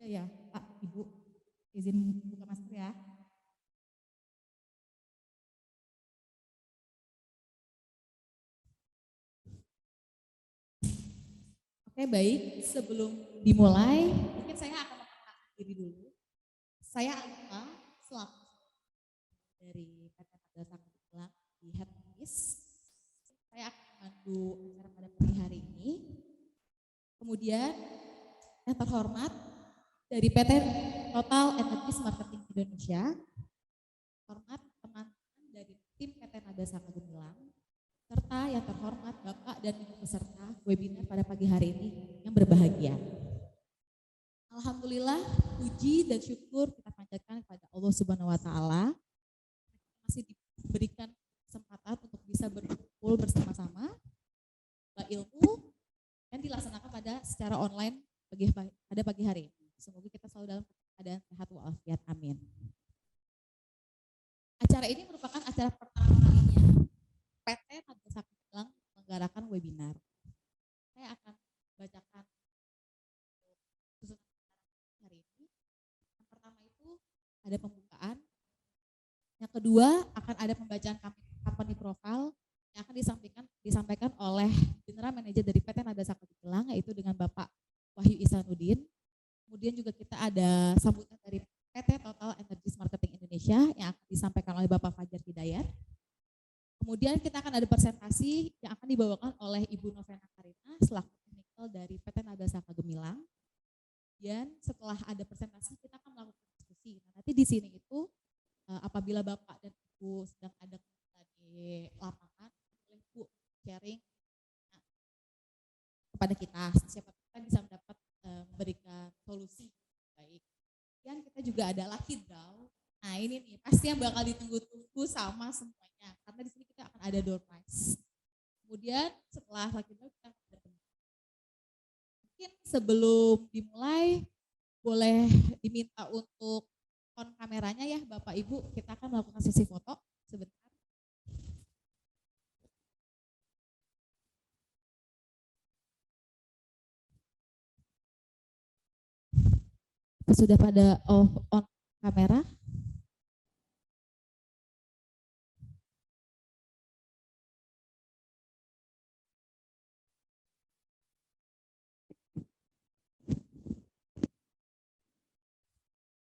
Ya, Pak, Ibu, izin buka masker ya. Oke, baik. Sebelum dimulai, mungkin saya akan memperkenalkan diri dulu. Saya Alfa, selaku dari PT Naga Sakti di Head Office. Saya akan membantu acara pada pagi hari ini. Kemudian yang terhormat dari PT Total Energies Marketing Indonesia, hormat teman-teman dari tim PT Naga Sakti Gemilang, serta yang terhormat Bapak dan Ibu peserta webinar pada pagi hari ini yang berbahagia. Alhamdulillah, puji dan syukur kita panjatkan kepada Allah Subhanahu wa taala masih diberikan kesempatan untuk bisa berkumpul bersama-sama ilmu yang dilaksanakan secara online pada pagi hari ini. Semoga kita selalu dalam keadaan sehat walafiat. Amin. Acara ini merupakan acara pertama kalinya PT Naga Sakti Gemilang menggarakan webinar. Saya akan bacakan susunan hari ini. Yang pertama itu ada pembukaan. Yang kedua akan ada pembacaan company profile yang akan disampaikan oleh General Manager dari PT Naga Sakti Gemilang, yaitu dengan Bapak Wahyu Isanuddin. Kemudian juga kita ada sambutan dari PT Total Energies Marketing Indonesia yang akan disampaikan oleh Bapak Fajar Hidayat. Kemudian kita akan ada presentasi yang akan dibawakan oleh Ibu Novena Karina selaku teknikal dari PT Naga Sakti Gemilang. Dan setelah ada presentasi kita akan melakukan diskusi. Nah, nanti di sini itu apabila Bapak dan Ibu sedang ada di lapangan, boleh Bu sharing kepada kita, siapa kita bisa mendapat memberikan solusi baik. Dan kita juga ada lucky draw. Nah ini nih pasti yang bakal ditunggu-tunggu sama semuanya, karena di sini kita akan ada door prize. Kemudian setelah lucky draw kita akan bertemu. Mungkin sebelum dimulai boleh diminta untuk on kameranya ya Bapak Ibu, kita akan melakukan sesi foto sebentar. Sudah pada on kamera?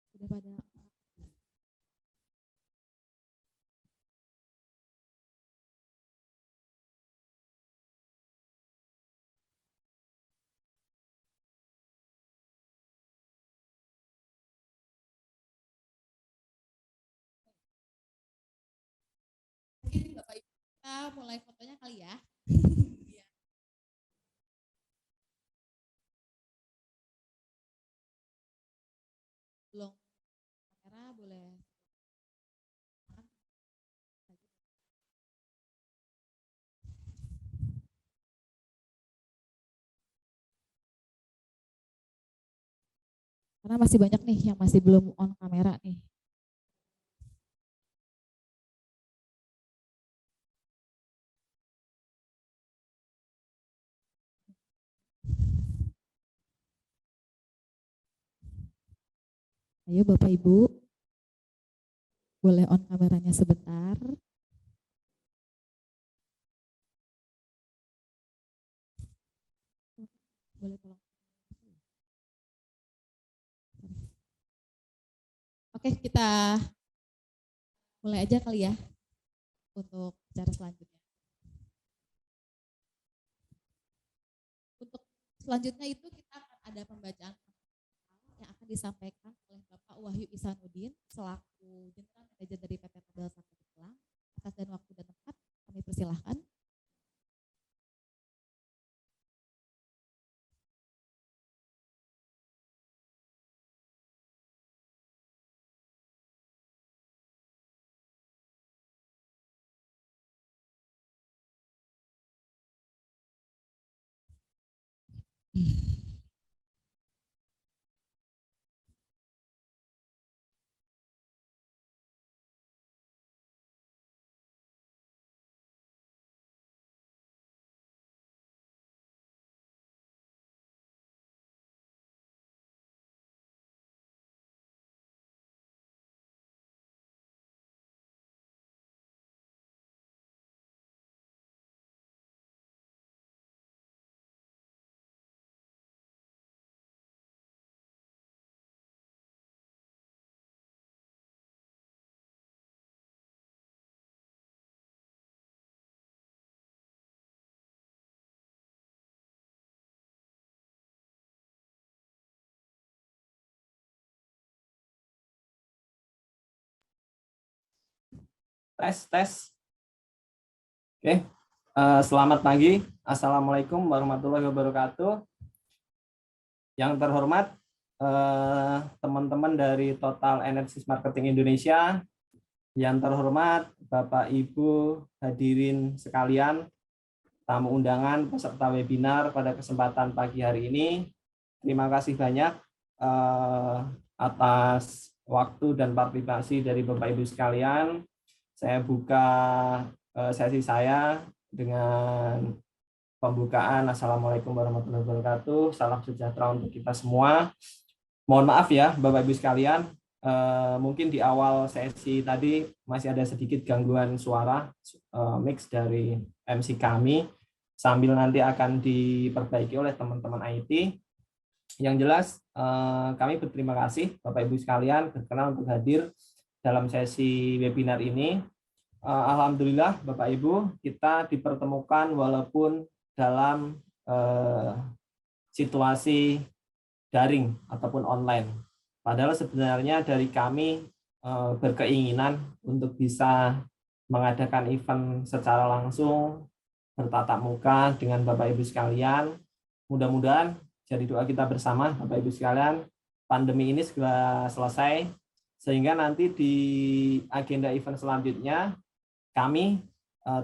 Sudah pada. Mungkin Bapak Ibu kita mulai fotonya kali ya. Belum kamera boleh. Karena masih banyak nih yang masih belum on kamera nih. Ayo Bapak Ibu, boleh on kameranya sebentar. Boleh tolong. Oke, kita mulai aja kali ya untuk acara selanjutnya. Untuk selanjutnya itu kita akan ada pembacaan yang akan disampaikan oleh Bapak Wahyu Isanuddin selaku General Manager dari PT Naga Sakti Gemilang. Atas dan waktu dan tempat kami persilahkan. Tes. Oke, selamat pagi. Assalamualaikum warahmatullahi wabarakatuh. Yang terhormat teman-teman dari Total Energies Marketing Indonesia, yang terhormat Bapak Ibu hadirin sekalian, tamu undangan, peserta webinar pada kesempatan pagi hari ini. Terima kasih banyak atas waktu dan partisipasi dari Bapak Ibu sekalian. Saya buka sesi saya dengan pembukaan. Assalamualaikum warahmatullahi wabarakatuh. Salam sejahtera untuk kita semua. Mohon maaf ya Bapak Ibu sekalian, mungkin di awal sesi tadi masih ada sedikit gangguan suara mix dari MC kami, sambil nanti akan diperbaiki oleh teman-teman IT. Yang jelas kami berterima kasih Bapak Ibu sekalian berkenan untuk hadir dalam sesi webinar ini. Alhamdulillah Bapak Ibu, kita dipertemukan walaupun dalam situasi daring ataupun online. Padahal sebenarnya dari kami berkeinginan untuk bisa mengadakan event secara langsung, bertatap muka dengan Bapak Ibu sekalian. Mudah-mudahan jadi doa kita bersama Bapak Ibu sekalian, pandemi ini segera selesai, sehingga nanti di agenda event selanjutnya kami,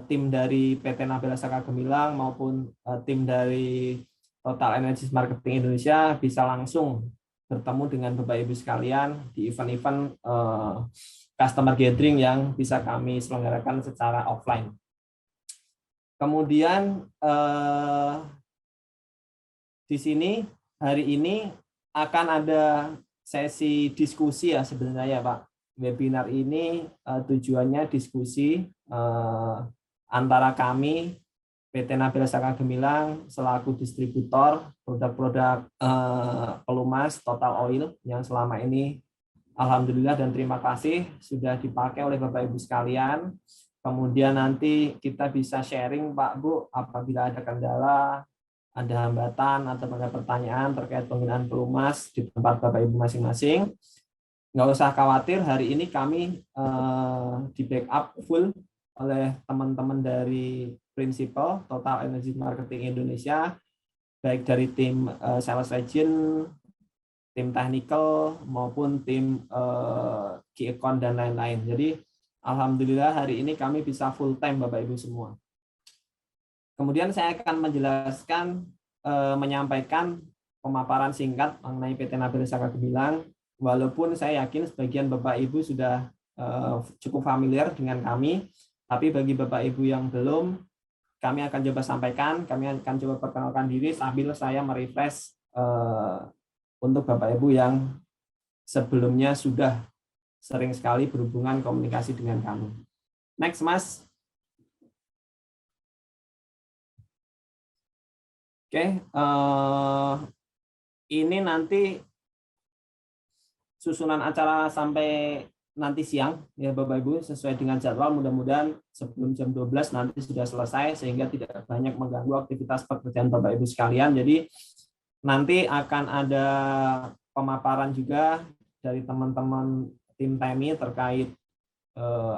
tim dari PT Nabela Saka Gemilang maupun tim dari Total Energies Marketing Indonesia bisa langsung bertemu dengan Bapak Ibu sekalian di event-event customer gathering yang bisa kami selenggarakan secara offline. Kemudian di sini hari ini akan ada sesi diskusi ya sebenarnya Pak. Webinar ini tujuannya diskusi antara kami PT Nabela Saka Gemilang selaku distributor produk-produk pelumas Total Oil yang selama ini alhamdulillah dan terima kasih sudah dipakai oleh Bapak Ibu sekalian. Kemudian nanti kita bisa sharing Pak Bu apabila ada kendala, ada hambatan atau ada pertanyaan terkait penggunaan pelumas di tempat Bapak Ibu masing-masing. Nggak usah khawatir, hari ini kami di backup full oleh teman-teman dari Principal Total Energy Marketing Indonesia, baik dari tim sales agent, tim technical maupun tim key account dan lain-lain. Jadi alhamdulillah hari ini kami bisa full time Bapak Ibu semua. Kemudian saya akan menjelaskan, menyampaikan pemaparan singkat mengenai PT Nabela Saka Gemilang. Walaupun saya yakin sebagian Bapak Ibu sudah cukup familiar dengan kami, tapi bagi Bapak Ibu yang belum, kami akan coba sampaikan, kami akan coba perkenalkan diri sambil saya merefresh untuk Bapak Ibu yang sebelumnya sudah sering sekali berhubungan komunikasi dengan kami. Next, Mas. Oke, ini nanti susunan acara sampai nanti siang ya Bapak Ibu sesuai dengan jadwal, mudah-mudahan sebelum jam 12 nanti sudah selesai sehingga tidak banyak mengganggu aktivitas pekerjaan Bapak Ibu sekalian. Jadi nanti akan ada pemaparan juga dari teman-teman tim TEMI terkait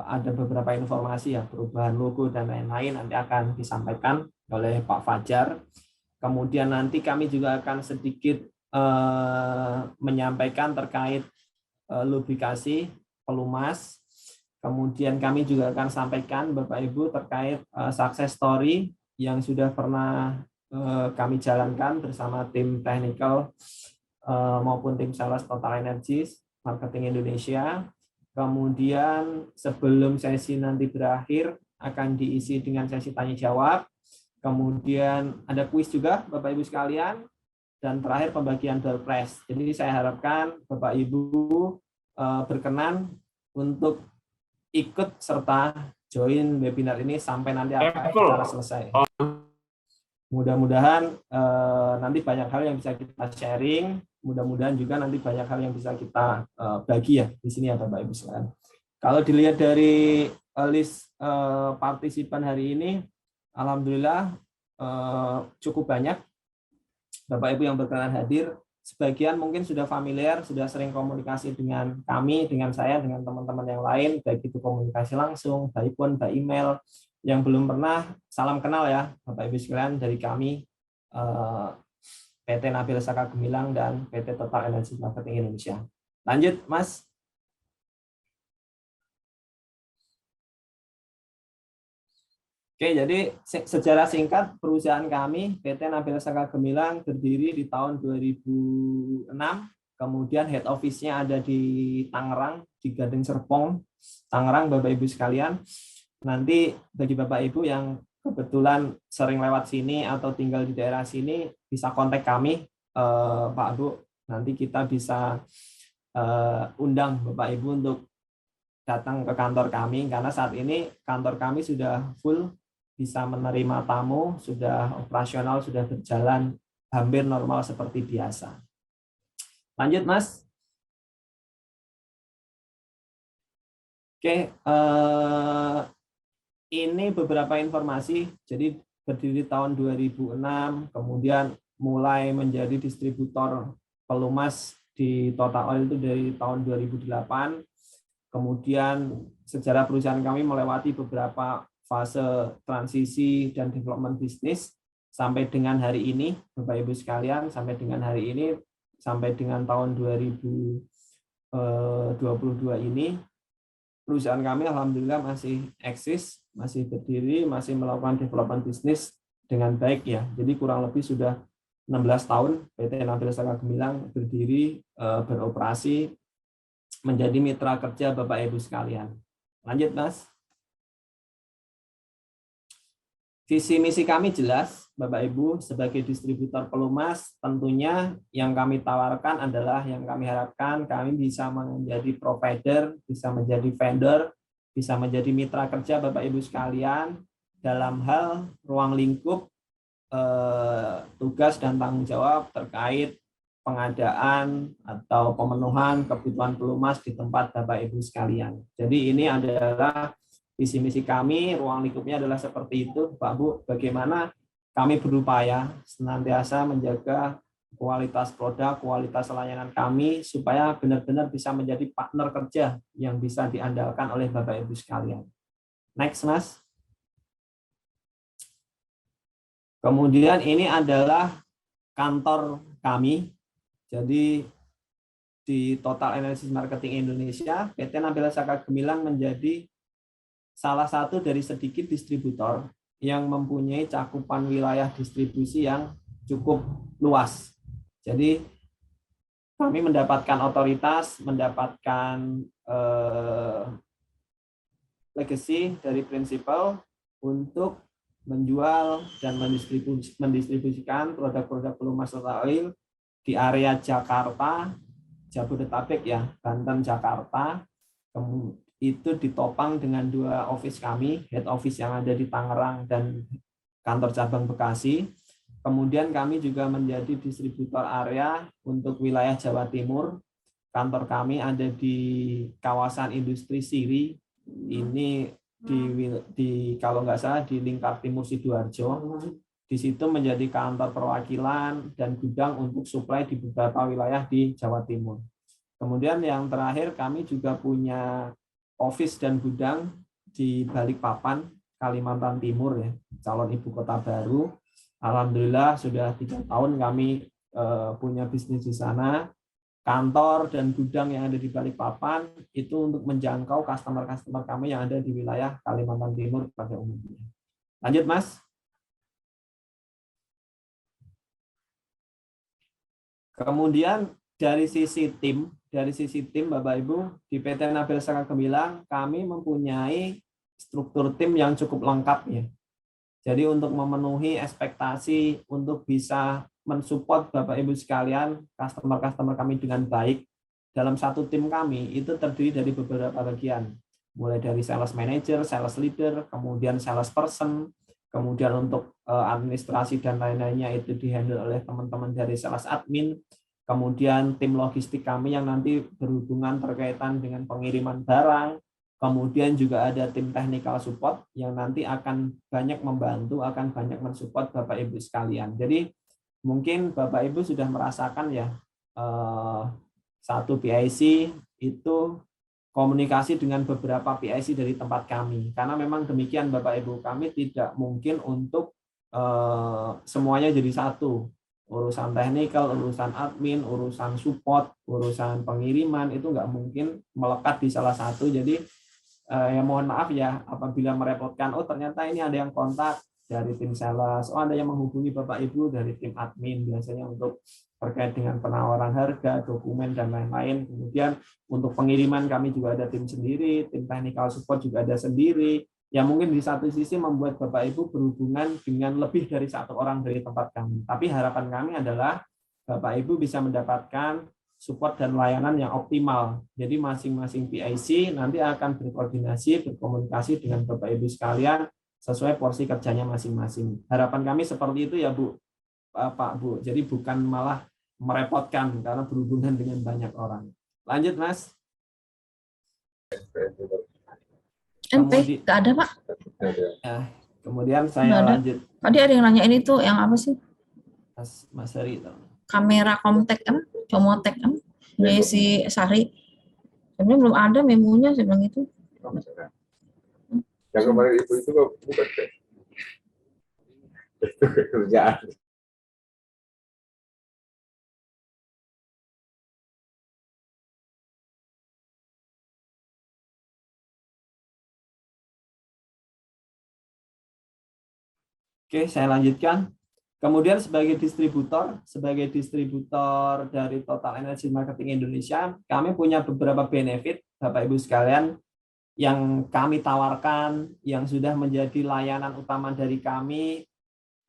ada beberapa informasi ya perubahan logo dan lain-lain nanti akan disampaikan oleh Pak Fajar. Kemudian nanti kami juga akan sedikit menyampaikan terkait lubrikasi pelumas. Kemudian kami juga akan sampaikan Bapak Ibu terkait success story yang sudah pernah kami jalankan bersama tim technical maupun tim sales Total Energies Marketing Indonesia. Kemudian sebelum sesi nanti berakhir akan diisi dengan sesi tanya jawab. Kemudian ada kuis juga Bapak Ibu sekalian. Dan terakhir pembagian door prize. Jadi saya harapkan Bapak Ibu berkenan untuk ikut serta join webinar ini sampai nanti acara selesai. Mudah-mudahan nanti banyak hal yang bisa kita sharing. Mudah-mudahan juga nanti banyak hal yang bisa kita bagi ya di sini ya Bapak Ibu sekalian. Kalau dilihat dari list partisipan hari ini, alhamdulillah cukup banyak Bapak Ibu yang berkenan hadir. sebagian mungkin sudah familiar, sudah sering komunikasi dengan kami, dengan saya, dengan teman-teman yang lain, baik itu komunikasi langsung, by phone, by email. Yang belum pernah, salam kenal ya, Bapak Ibu sekalian, dari kami, PT Nabil Saka Gemilang dan PT Total Energy Marketing Indonesia. Lanjut, Mas. Oke, jadi sejarah singkat perusahaan kami, PT Nabil Saka Gemilang berdiri di tahun 2006, kemudian head office-nya ada di Tangerang, di Gading Serpong, Tangerang, Bapak Ibu sekalian. Nanti bagi Bapak Ibu yang kebetulan sering lewat sini atau tinggal di daerah sini, bisa kontak kami, Pak Bu. Nanti kita bisa undang Bapak Ibu untuk datang ke kantor kami, karena saat ini kantor kami sudah full, bisa menerima tamu, sudah operasional, sudah berjalan hampir normal seperti biasa. Lanjut, Mas. Oke, ini beberapa informasi. Jadi berdiri tahun 2006, kemudian mulai menjadi distributor pelumas di Total Oil itu dari tahun 2008. Kemudian sejarah perusahaan kami melewati beberapa fase transisi dan development bisnis sampai dengan hari ini, Bapak Ibu sekalian, sampai dengan hari ini, sampai dengan tahun 2022 ini, perusahaan kami alhamdulillah masih eksis, masih berdiri, masih melakukan development bisnis dengan baik ya. Jadi kurang lebih sudah 16 tahun PT Nabil Saka Gemilang berdiri, beroperasi, menjadi mitra kerja Bapak Ibu sekalian. Lanjut, Mas. Visi misi kami jelas, Bapak Ibu, sebagai distributor pelumas, tentunya yang kami tawarkan adalah, yang kami harapkan, kami bisa menjadi provider, bisa menjadi vendor, bisa menjadi mitra kerja Bapak Ibu sekalian dalam hal ruang lingkup, tugas dan tanggung jawab terkait pengadaan atau pemenuhan kebutuhan pelumas di tempat Bapak Ibu sekalian. Jadi ini adalah visi misi kami, ruang lingkupnya adalah seperti itu, Pak Bu. Bagaimana kami berupaya senantiasa menjaga kualitas produk, kualitas layanan kami, supaya benar-benar bisa menjadi partner kerja yang bisa diandalkan oleh Bapak Ibu sekalian. Next, Mas. Kemudian ini adalah kantor kami. Jadi di Total Energy Marketing Indonesia, PT Nabil Saka Gemilang menjadi salah satu dari sedikit distributor yang mempunyai cakupan wilayah distribusi yang cukup luas. Jadi kami mendapatkan otoritas, mendapatkan legacy dari prinsipal untuk menjual dan mendistribusikan produk-produk pelumas Total Oil di area Jakarta, Jabodetabek ya, Banten, Jakarta. Itu ditopang dengan 2 office kami, head office yang ada di Tangerang dan kantor cabang Bekasi. Kemudian kami juga menjadi distributor area untuk wilayah Jawa Timur. Kantor kami ada di kawasan industri Siri, ini di kalau nggak salah di Lingkar Timur Sidoarjo. Di situ menjadi kantor perwakilan dan gudang untuk suplai di beberapa wilayah di Jawa Timur. Kemudian yang terakhir, kami juga punya office dan gudang di Balikpapan, Kalimantan Timur ya, calon ibu kota baru. Alhamdulillah sudah 3 tahun kami punya bisnis di sana. Kantor dan gudang yang ada di Balikpapan itu untuk menjangkau customer-customer kami yang ada di wilayah Kalimantan Timur pada umumnya. Lanjut, Mas. Kemudian dari sisi tim Bapak Ibu, di PT Nabil Saka Gemilang kami mempunyai struktur tim yang cukup lengkap ya. Jadi untuk memenuhi ekspektasi untuk bisa mensupport Bapak Ibu sekalian, customer-customer kami dengan baik, dalam satu tim kami itu terdiri dari beberapa bagian. Mulai dari sales manager, sales leader, kemudian sales person, kemudian untuk administrasi dan lain-lainnya itu dihandle oleh teman-teman dari sales admin. Kemudian tim logistik kami yang nanti berhubungan terkaitan dengan pengiriman barang. Kemudian juga ada tim technical support yang nanti akan banyak membantu, akan banyak mensupport Bapak Ibu sekalian. Jadi mungkin Bapak Ibu sudah merasakan ya, satu PIC itu komunikasi dengan beberapa PIC dari tempat kami. Karena memang demikian Bapak Ibu, kami tidak mungkin untuk semuanya jadi satu. Urusan teknikal, urusan admin, urusan support, urusan pengiriman itu nggak mungkin melekat di salah satu. Jadi ya mohon maaf ya apabila merepotkan. Oh ternyata ini ada yang kontak dari tim sales. Oh ada yang menghubungi Bapak Ibu dari tim admin biasanya untuk terkait dengan penawaran harga, dokumen dan lain-lain. Kemudian untuk pengiriman kami juga ada tim sendiri, tim technical support juga ada sendiri. Ya mungkin di satu sisi membuat Bapak Ibu berhubungan dengan lebih dari satu orang dari tempat kami. Tapi harapan kami adalah Bapak Ibu bisa mendapatkan support dan layanan yang optimal. Jadi masing-masing PIC nanti akan berkoordinasi, berkomunikasi dengan Bapak Ibu sekalian sesuai porsi kerjanya masing-masing. Harapan kami seperti itu ya Bu, Pak Bu. Jadi bukan malah merepotkan karena berhubungan dengan banyak orang. Lanjut Mas. MP nggak ada Pak. Ya, kemudian saya lanjut. Tadi ada yang nanya ini tuh yang apa sih? Mas Heri. Kamera Comtek kan, Comotek kan, dari si Sari. Sebenarnya belum ada memonya saya bilang itu. Yang kemarin itu bukan itu kerjaan. Oke, saya lanjutkan. Kemudian sebagai distributor dari Total Energy Marketing Indonesia, kami punya beberapa benefit, Bapak Ibu sekalian, yang kami tawarkan, yang sudah menjadi layanan utama dari kami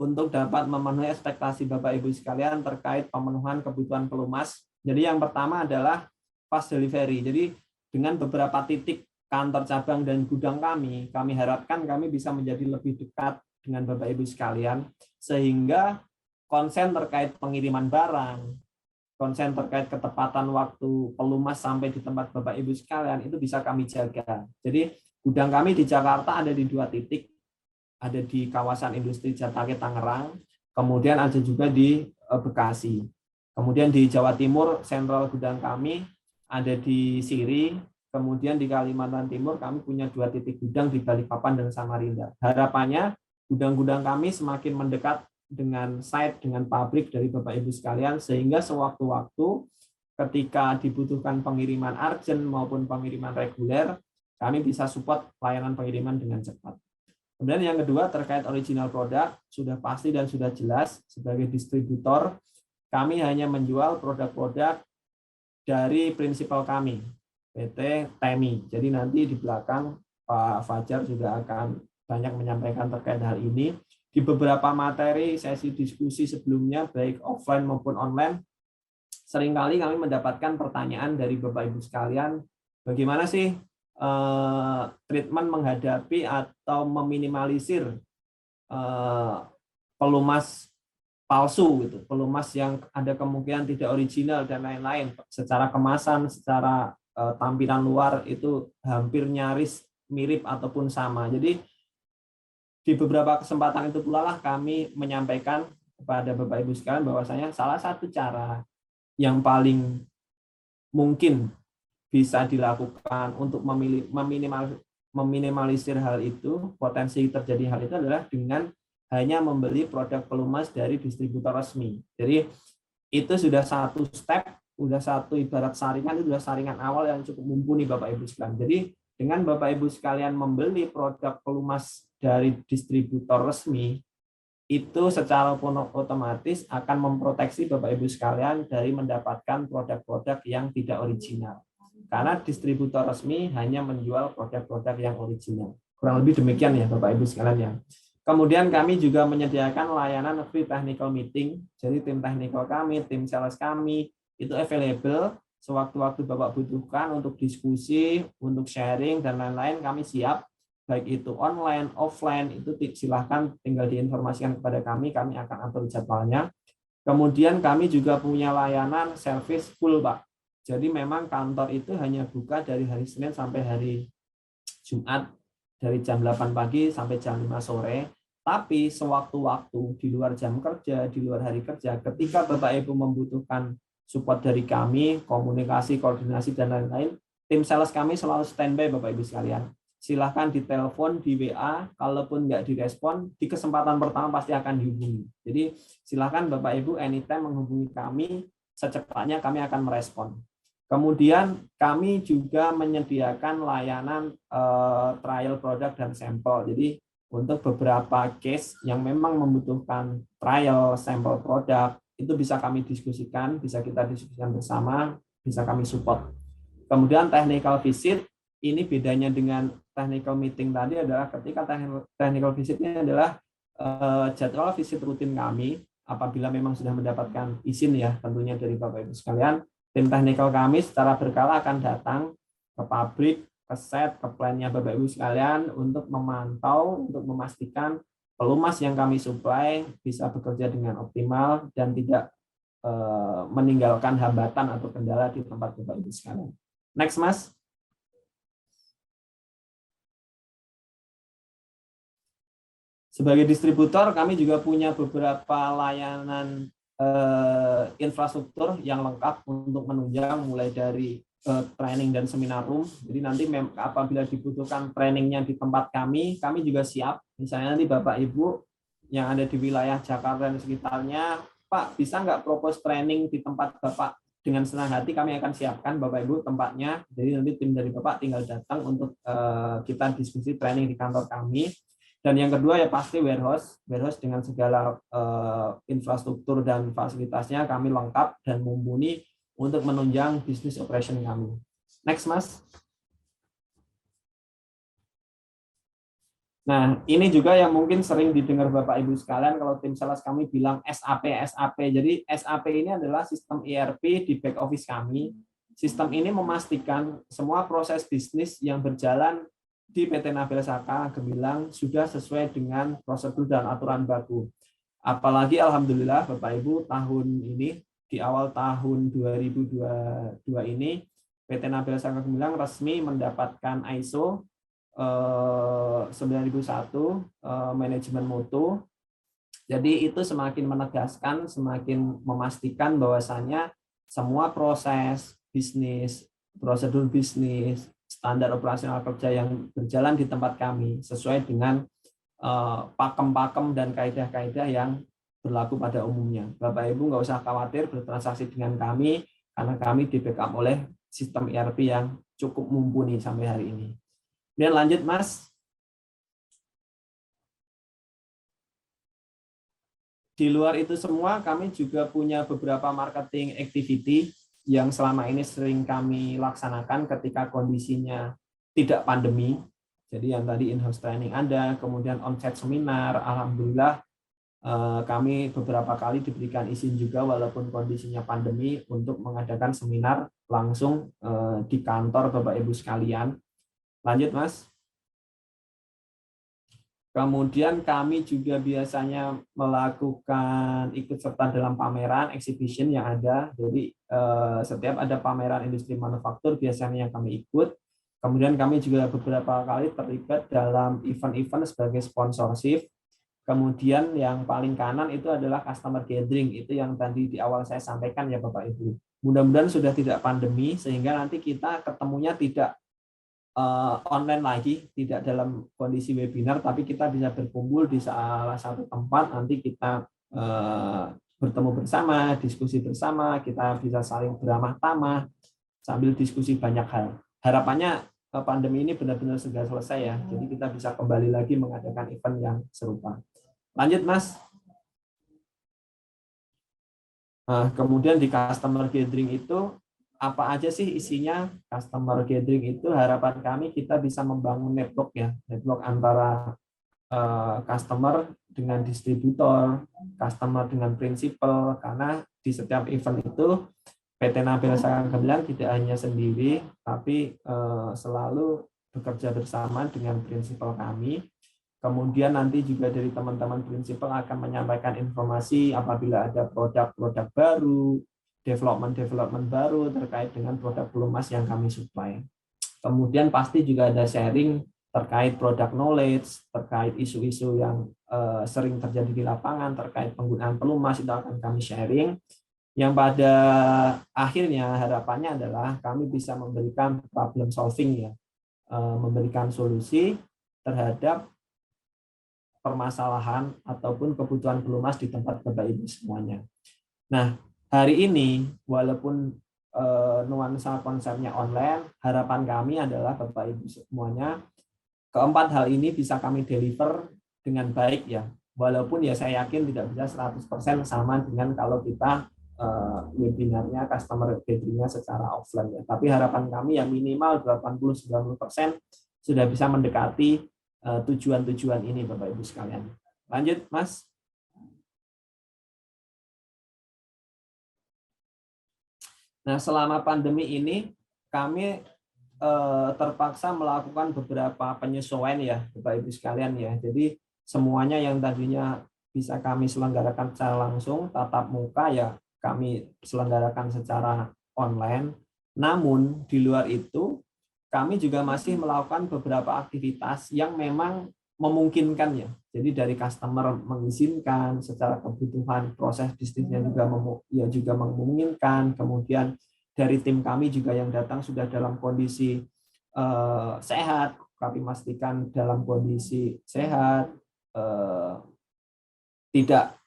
untuk dapat memenuhi ekspektasi Bapak Ibu sekalian terkait pemenuhan kebutuhan pelumas. Jadi yang pertama adalah fast delivery. Jadi dengan beberapa titik kantor cabang dan gudang kami harapkan kami bisa menjadi lebih dekat dengan Bapak Ibu sekalian, sehingga konsen terkait pengiriman barang, konsen terkait ketepatan waktu pelumas sampai di tempat Bapak Ibu sekalian itu bisa kami jaga. Jadi gudang kami di Jakarta ada di 2 titik, ada di kawasan industri Jatake Tangerang, kemudian ada juga di Bekasi. Kemudian di Jawa Timur, sentral gudang kami ada di Siri, kemudian di Kalimantan Timur kami punya 2 titik gudang di Balikpapan dan Samarinda. Harapannya gudang-gudang kami semakin mendekat dengan site, dengan pabrik dari Bapak Ibu sekalian, sehingga sewaktu-waktu ketika dibutuhkan pengiriman urgent maupun pengiriman reguler, kami bisa support layanan pengiriman dengan cepat. Kemudian yang kedua terkait original produk, sudah pasti dan sudah jelas sebagai distributor, kami hanya menjual produk-produk dari prinsipal kami, PT TEMI. Jadi nanti di belakang Pak Fajar juga akan banyak menyampaikan terkait hal ini. Di beberapa materi sesi diskusi sebelumnya, baik offline maupun online, seringkali kami mendapatkan pertanyaan dari Bapak Ibu sekalian, bagaimana sih treatment menghadapi atau meminimalisir pelumas palsu, gitu, pelumas yang ada kemungkinan tidak original dan lain-lain. Secara kemasan, secara tampilan luar itu hampir nyaris mirip ataupun sama. Jadi di beberapa kesempatan itu pula lah kami menyampaikan kepada Bapak Ibu sekalian bahwasanya salah satu cara yang paling mungkin bisa dilakukan untuk meminimalisir hal itu, potensi terjadi hal itu adalah dengan hanya membeli produk pelumas dari distributor resmi. Jadi itu sudah satu step, sudah satu ibarat saringan, itu sudah saringan awal yang cukup mumpuni Bapak Ibu sekalian. Jadi dengan Bapak Ibu sekalian membeli produk pelumas dari distributor resmi, itu secara otomatis akan memproteksi Bapak Ibu sekalian dari mendapatkan produk-produk yang tidak original. Karena distributor resmi hanya menjual produk-produk yang original. Kurang lebih demikian ya Bapak Ibu sekalian ya. Kemudian kami juga menyediakan layanan free technical meeting. Jadi tim technical kami, tim sales kami itu available sewaktu-waktu Bapak butuhkan untuk diskusi, untuk sharing dan lain-lain, kami siap. Baik itu online, offline, itu silahkan tinggal diinformasikan kepada kami akan atur jadwalnya. Kemudian kami juga punya layanan service full, Pak. Jadi memang kantor itu hanya buka dari hari Senin sampai hari Jumat, dari jam 8 pagi sampai jam 5 sore. Tapi sewaktu-waktu di luar jam kerja, di luar hari kerja, ketika Bapak Ibu membutuhkan support dari kami, komunikasi, koordinasi, dan lain-lain, tim sales kami selalu standby Bapak Ibu sekalian. Silahkan ditelepon, di WA, kalaupun nggak direspon, di kesempatan pertama pasti akan dihubungi. Jadi silahkan Bapak Ibu anytime menghubungi kami, secepatnya kami akan merespon. Kemudian kami juga menyediakan layanan trial produk dan sampel. Jadi untuk beberapa case yang memang membutuhkan trial sampel produk, itu bisa kami diskusikan, bisa kita diskusikan bersama, bisa kami support. Kemudian technical visit, ini bedanya dengan technical meeting tadi adalah ketika technical visit ini adalah jadwal visit rutin kami, apabila memang sudah mendapatkan izin ya tentunya dari Bapak Ibu sekalian, tim technical kami secara berkala akan datang ke pabrik, ke set, ke plan-nya Bapak Ibu sekalian untuk memantau, untuk memastikan pelumas yang kami supply bisa bekerja dengan optimal dan tidak meninggalkan hambatan atau kendala di tempat Bapak Ibu sekalian. Next, Mas. Sebagai distributor, kami juga punya beberapa layanan infrastruktur yang lengkap untuk menunjang mulai dari training dan seminar room. Jadi nanti apabila dibutuhkan trainingnya di tempat kami juga siap. Misalnya nanti Bapak Ibu yang ada di wilayah Jakarta dan sekitarnya, Pak bisa nggak propose training di tempat Bapak? Dengan senang hati kami akan siapkan Bapak Ibu tempatnya. Jadi nanti tim dari Bapak tinggal datang untuk kita diskusi training di kantor kami. Dan yang kedua ya pasti warehouse dengan segala infrastruktur dan fasilitasnya kami lengkap dan mumpuni untuk menunjang bisnis operation kami. Next, Mas. Nah, ini juga yang mungkin sering didengar Bapak Ibu sekalian kalau tim sales kami bilang SAP. Jadi SAP ini adalah sistem ERP di back office kami. Sistem ini memastikan semua proses bisnis yang berjalan di PT Nabila Saka Gemilang sudah sesuai dengan prosedur dan aturan baku. Apalagi alhamdulillah Bapak Ibu tahun ini di awal tahun 2022 ini PT Nabila Saka Gemilang resmi mendapatkan ISO 9001 manajemen mutu. Jadi itu semakin menegaskan, semakin memastikan bahwasannya semua proses bisnis, prosedur bisnis, standar operasional kerja yang berjalan di tempat kami sesuai dengan pakem-pakem dan kaidah-kaidah yang berlaku pada umumnya. Bapak Ibu nggak usah khawatir bertransaksi dengan kami karena kami di backup oleh sistem ERP yang cukup mumpuni sampai hari ini. Kemudian lanjut, Mas. Di luar itu semua, kami juga punya beberapa marketing activity yang selama ini sering kami laksanakan ketika kondisinya tidak pandemi. Jadi yang tadi in-house training ada, kemudian on-site seminar, alhamdulillah kami beberapa kali diberikan izin juga walaupun kondisinya pandemi untuk mengadakan seminar langsung di kantor Bapak Ibu sekalian. Lanjut, Mas. Kemudian kami juga biasanya melakukan ikut serta dalam pameran, exhibition yang ada. Jadi setiap ada pameran industri manufaktur biasanya yang kami ikut. Kemudian kami juga beberapa kali terlibat dalam event-event sebagai sponsorship. Kemudian yang paling kanan itu adalah customer gathering. Itu yang tadi di awal saya sampaikan ya Bapak Ibu. Mudah-mudahan sudah tidak pandemi sehingga nanti kita ketemunya tidak online lagi, tidak dalam kondisi webinar, tapi kita bisa berkumpul di salah satu tempat, nanti kita bertemu bersama, diskusi bersama, kita bisa saling beramah tamah, sambil diskusi banyak hal. Harapannya pandemi ini benar-benar segera selesai ya, jadi kita bisa kembali lagi mengadakan event yang serupa. Lanjut, Mas. Nah, kemudian di customer gathering itu, apa aja sih isinya customer gathering itu? Harapan kami kita bisa membangun network ya, network antara customer dengan distributor, customer dengan prinsipal, karena di setiap event itu PT Nabila Saka Gemilang tidak hanya sendiri, tapi selalu bekerja bersama dengan prinsipal kami. Kemudian nanti juga dari teman-teman prinsipal akan menyampaikan informasi apabila ada produk-produk baru, development baru terkait dengan produk pelumas yang kami supply. Kemudian pasti juga ada sharing terkait product knowledge, terkait isu-isu yang sering terjadi di lapangan, terkait penggunaan pelumas, itu akan kami sharing. yang pada akhirnya harapannya adalah kami bisa memberikan problem solving ya, memberikan solusi terhadap permasalahan ataupun kebutuhan pelumas di tempat Bapak Ibu semuanya. Nah, hari ini walaupun nuansa konsepnya online, harapan kami adalah Bapak Ibu semuanya keempat hal ini bisa kami deliver dengan baik ya. Walaupun ya saya yakin tidak bisa 100% sama dengan kalau kita webinarnya customer gathering-nya secara offline ya. Tapi harapan kami ya minimal 80-90% sudah bisa mendekati tujuan-tujuan ini Bapak Ibu sekalian. Lanjut, Mas. Nah, selama pandemi ini kami terpaksa melakukan beberapa penyesuaian ya Bapak Ibu sekalian ya. Jadi semuanya yang tadinya bisa kami selenggarakan secara langsung tatap muka ya kami selenggarakan secara online. Namun di luar itu kami juga masih melakukan beberapa aktivitas yang memang memungkinkan ya. Jadi dari customer mengizinkan, secara kebutuhan proses bisnisnya juga memungkinkan. Kemudian dari tim kami juga yang datang sudah dalam kondisi sehat, kami pastikan dalam kondisi sehat, tidak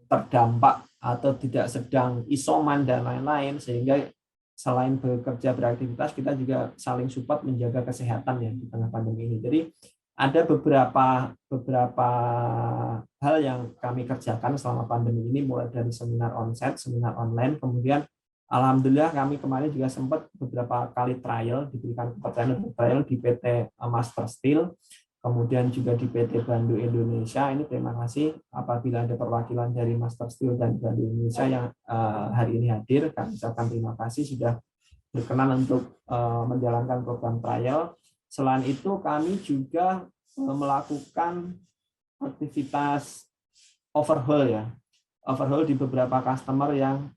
terdampak atau tidak sedang isoman dan lain-lain, sehingga selain bekerja beraktivitas kita juga saling support menjaga kesehatan ya di tengah pandemi ini. Jadi ada beberapa hal yang kami kerjakan selama pandemi ini, mulai dari seminar onsite, seminar online, kemudian alhamdulillah kami kemarin juga sempat beberapa kali trial, diberikan kepercayaan untuk trial di PT Master Steel, kemudian juga di PT Bandu Indonesia. Ini terima kasih apabila ada perwakilan dari Master Steel dan Bandu Indonesia yang hari ini hadir. Kami ucapkan terima kasih sudah berkenan untuk menjalankan program trial. Selain itu kami juga melakukan aktivitas overhaul ya, overhaul di beberapa customer yang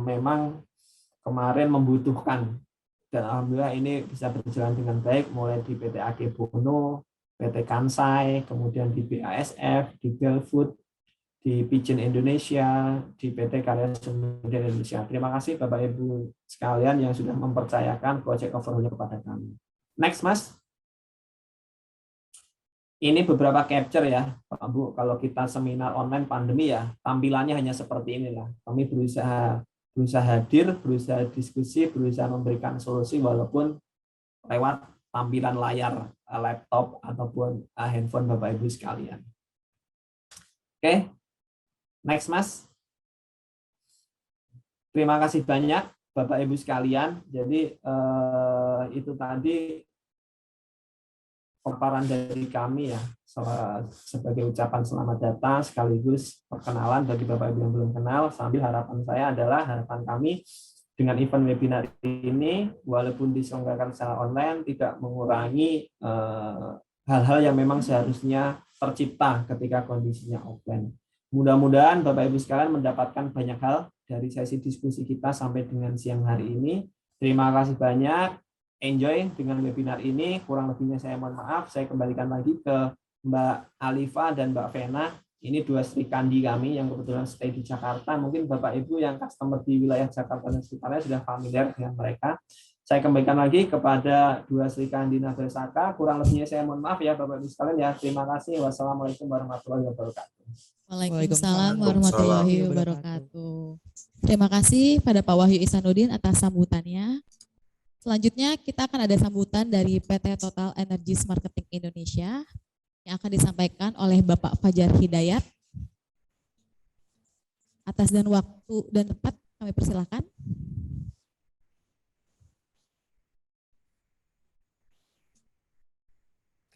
memang kemarin membutuhkan, dan alhamdulillah ini bisa berjalan dengan baik, mulai di PT Akebono, PT Kansai, kemudian di BASF, di Belfood, di Pigeon Indonesia, di PT Karya Sumber Indonesia. Terima kasih Bapak Ibu sekalian yang sudah mempercayakan proyek overhaul kepada kami. Next, Mas. Ini beberapa capture ya, Pak Bu. Kalau kita seminar online pandemi ya, tampilannya hanya seperti inilah. Kami berusaha hadir, berusaha diskusi, berusaha memberikan solusi walaupun lewat tampilan layar laptop ataupun handphone Bapak Ibu sekalian. Oke, next Mas. Terima kasih banyak Bapak Ibu sekalian. Jadi itu tadi paparan dari kami ya, sebagai ucapan selamat datang sekaligus perkenalan bagi Bapak Ibu yang belum kenal. Sambil harapan saya adalah harapan kami dengan event webinar ini, walaupun diselenggarakan secara online, tidak mengurangi hal-hal yang memang seharusnya tercipta ketika kondisinya offline. Mudah-mudahan Bapak Ibu sekalian mendapatkan banyak hal dari sesi diskusi kita sampai dengan siang hari ini. Terima kasih banyak. Enjoy dengan webinar ini. Kurang lebihnya saya mohon maaf. Saya kembalikan lagi ke Mbak Alifa dan Mbak Vena. Ini dua Sri Kandi kami yang kebetulan stay di Jakarta. Mungkin Bapak Ibu yang customer di wilayah Jakarta dan sekitarnya sudah familiar dengan mereka. Saya kembalikan lagi kepada dua Sri Kandi Nagasaka. Kurang lebihnya saya mohon maaf ya Bapak Ibu sekalian ya. Terima kasih. Wassalamualaikum warahmatullahi wabarakatuh. Waalaikumsalam warahmatullahi wabarakatuh. Terima kasih pada Pak Wahyu Ihsanuddin atas sambutannya. Selanjutnya kita akan ada sambutan dari PT Total Energies Marketing Indonesia yang akan disampaikan oleh Bapak Fajar Hidayat. Atas dan waktu dan tempat kami persilakan.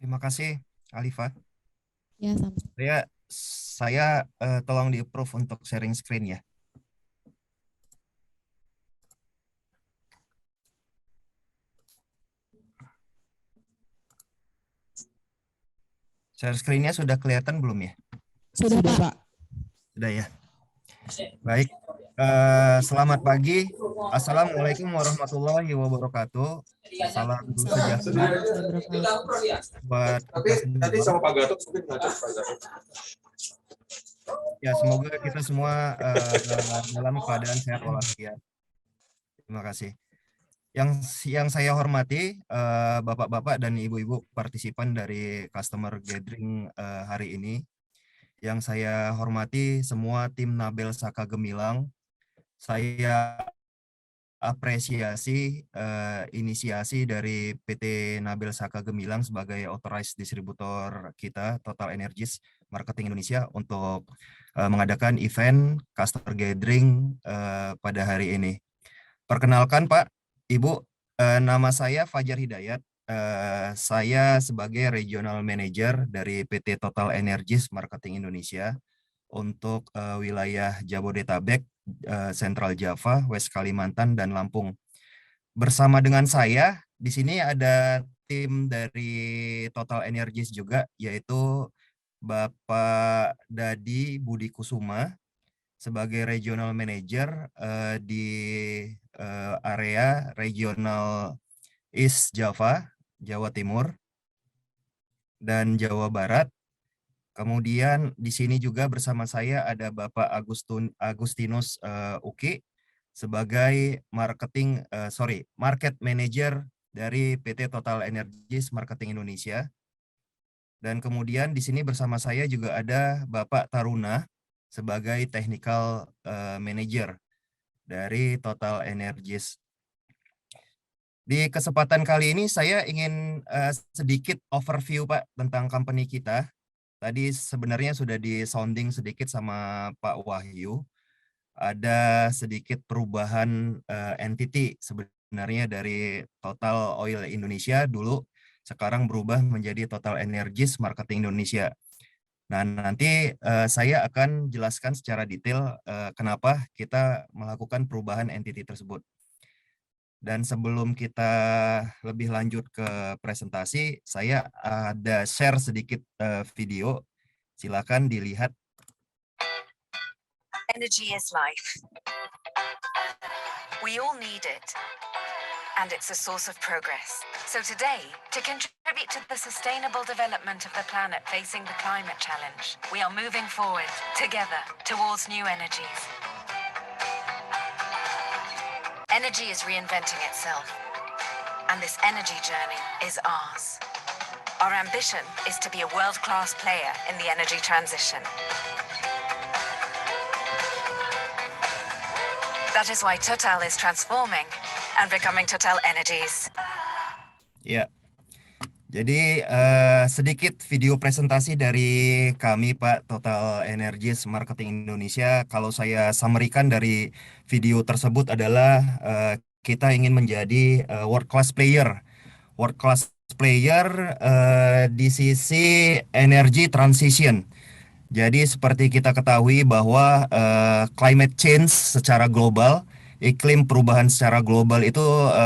Terima kasih, Alifa. Ya, sama. Saya tolong di-approve untuk sharing screen ya. Share screen-nya sudah kelihatan belum ya? Sudah Pak. Sudah ya. Baik. Selamat pagi. Assalamualaikum warahmatullahi wabarakatuh. Salam sejahtera buat kita semua. Tadi sama Pak Gatot mungkin ngajak Pak Gatot. Ya, semoga kita semua dalam keadaan sehat walafiat. Terima kasih. Yang saya hormati Bapak-bapak dan Ibu-ibu partisipan dari customer gathering hari ini. Yang saya hormati semua tim Nabel Saka Gemilang. Saya apresiasi inisiasi dari PT Nabel Saka Gemilang sebagai authorized distributor kita Total Energies Marketing Indonesia untuk mengadakan event customer gathering pada hari ini. Perkenalkan Pak, Ibu, nama saya Fajar Hidayat. Saya sebagai Regional Manager dari PT Total Energies Marketing Indonesia untuk wilayah Jabodetabek, Central Java, West Kalimantan, dan Lampung. Bersama dengan saya, di sini ada tim dari Total Energies juga, yaitu Bapak Dadi Budi Kusuma sebagai Regional Manager di area Regional East Java, Jawa Timur, dan Jawa Barat. Kemudian di sini juga bersama saya ada Bapak Agustinus Uki sebagai Market Manager dari PT Total Energies Marketing Indonesia. Dan kemudian di sini bersama saya juga ada Bapak Taruna sebagai Technical Manager dari Total Energies. Di kesempatan kali ini saya ingin sedikit overview Pak tentang company kita. Tadi sebenarnya sudah di-sounding sedikit sama Pak Wahyu. Ada sedikit perubahan entity sebenarnya dari Total Oil Indonesia dulu, sekarang berubah menjadi Total Energies Marketing Indonesia. Nah, nanti saya akan jelaskan secara detail kenapa kita melakukan perubahan entity tersebut. Dan sebelum kita lebih lanjut ke presentasi, saya ada share sedikit video. Silakan dilihat. Energy is life. We all need it. And it's a source of progress. So today, to contribute to the sustainable development of the planet facing the climate challenge, we are moving forward together towards new energies. Energy is reinventing itself, and this energy journey is ours. Our ambition is to be a world-class player in the energy transition. That is why Total is transforming and becoming Total Energies. Ya, jadi sedikit video presentasi dari kami Pak Total Energies Marketing Indonesia. Kalau saya summary-kan dari video tersebut adalah kita ingin menjadi world class player. World class player di sisi energy transition. Jadi seperti kita ketahui bahwa climate change secara global, iklim perubahan secara global itu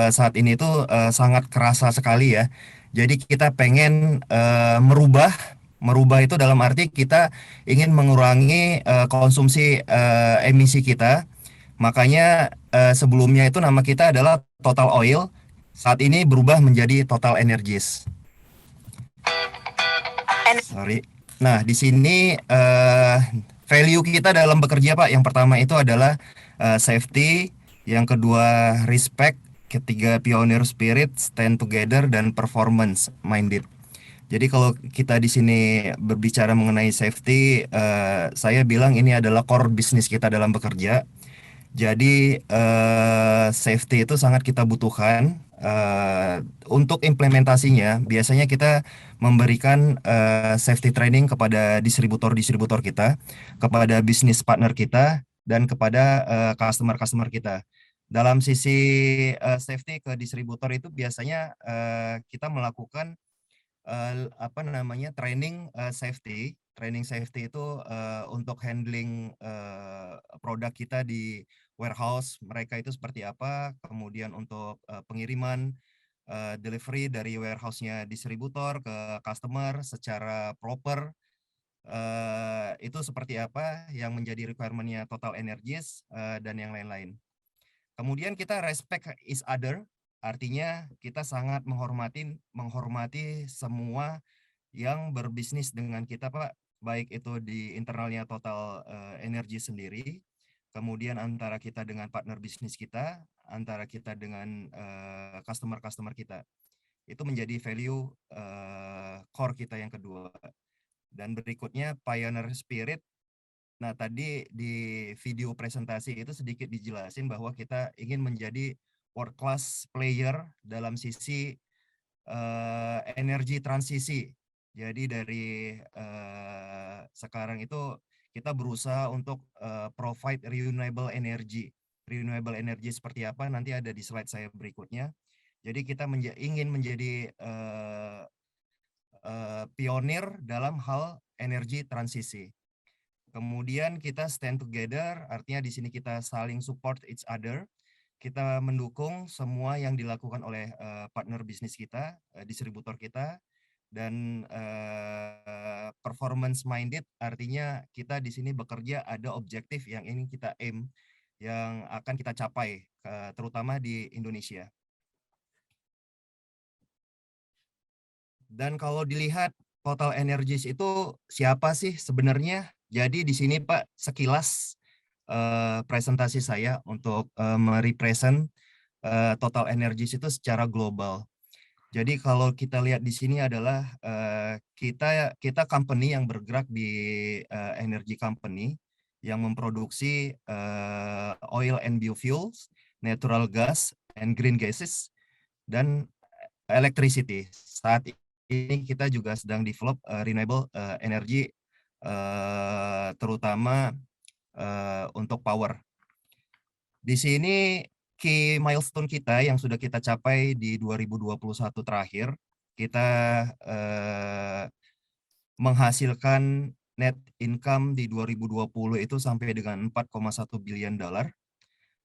saat ini itu sangat kerasa sekali ya. Jadi kita pengen merubah itu dalam arti kita ingin mengurangi konsumsi emisi kita. Makanya sebelumnya itu nama kita adalah Total Oil, saat ini berubah menjadi Total Energies. Sorry. Nah, di sini value kita dalam bekerja Pak, yang pertama itu adalah safety, yang kedua respect, ketiga pioneer spirit, stand together, dan performance minded. Jadi kalau kita di sini berbicara mengenai safety, saya bilang ini adalah core bisnis kita dalam bekerja. Jadi safety itu sangat kita butuhkan. Untuk implementasinya, biasanya kita memberikan safety training kepada distributor-distributor kita, kepada bisnis partner kita, dan kepada customer-customer kita. Dalam sisi safety ke distributor itu biasanya kita melakukan training safety itu untuk handling produk kita di warehouse mereka itu seperti apa, kemudian untuk pengiriman delivery dari warehouse-nya distributor ke customer secara proper itu seperti apa yang menjadi requirement-nya Total Energies dan yang lain-lain. Kemudian kita respect each other, artinya kita sangat menghormati semua yang berbisnis dengan kita Pak, baik itu di internalnya Total Energy sendiri, kemudian antara kita dengan partner bisnis kita, antara kita dengan customer-customer kita. Itu menjadi value core kita yang kedua. Dan berikutnya pioneer spirit. Nah, tadi di video presentasi itu sedikit dijelasin bahwa kita ingin menjadi world class player dalam sisi energi transisi. Jadi dari sekarang itu kita berusaha untuk provide renewable energy. Renewable energy seperti apa nanti ada di slide saya berikutnya. Jadi kita ingin menjadi pionir dalam hal energi transisi. Kemudian kita stand together, artinya di sini kita saling support each other. Kita mendukung semua yang dilakukan oleh partner bisnis kita, distributor kita, dan performance minded, artinya kita di sini bekerja ada objektif yang ingin kita aim, yang akan kita capai, terutama di Indonesia. Dan kalau dilihat Total Energies itu siapa sih sebenarnya? Jadi di sini Pak sekilas presentasi saya untuk merepresent Total Energies itu secara global. Jadi kalau kita lihat di sini adalah kita company yang bergerak di energy company yang memproduksi oil and biofuels, natural gas and green gases, dan electricity. Saat ini kita juga sedang develop renewable energy terutama untuk power. Di sini key milestone kita yang sudah kita capai di 2021 terakhir, kita menghasilkan net income di 2020 itu sampai dengan 4,1 billion dollar.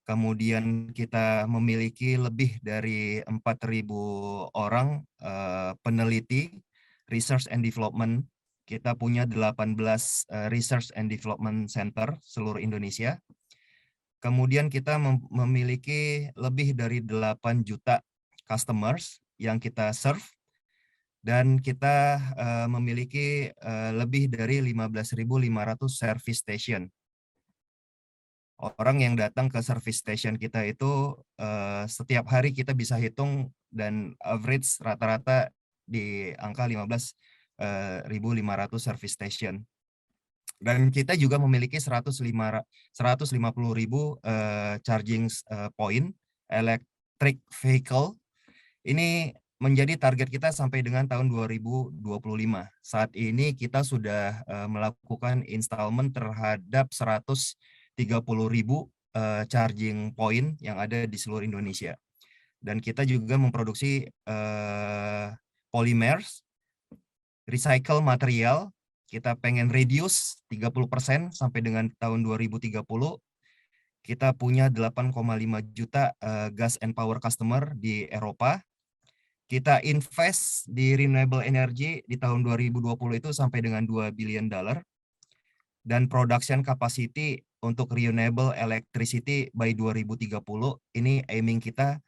Kemudian kita memiliki lebih dari 4.000 orang peneliti research and development. Kita punya 18 research and development center seluruh Indonesia. Kemudian kita memiliki lebih dari 8 juta customers yang kita serve. Dan kita memiliki lebih dari 15.500 service station. Orang yang datang ke service station kita itu setiap hari kita bisa hitung dan average rata-rata di angka 15.500 service station. Dan kita juga memiliki 150.000 charging point electric vehicle. Ini menjadi target kita sampai dengan tahun 2025. Saat ini kita sudah melakukan installment terhadap 130.000 charging point yang ada di seluruh Indonesia. Dan kita juga memproduksi polymers, recycle material. Kita pengen reduce 30% sampai dengan tahun 2030. Kita punya 8,5 juta gas and power customer di Eropa. Kita invest di renewable energy di tahun 2020 itu sampai dengan 2 billion dollar. Dan production capacity untuk renewable electricity by 2030 ini aiming kita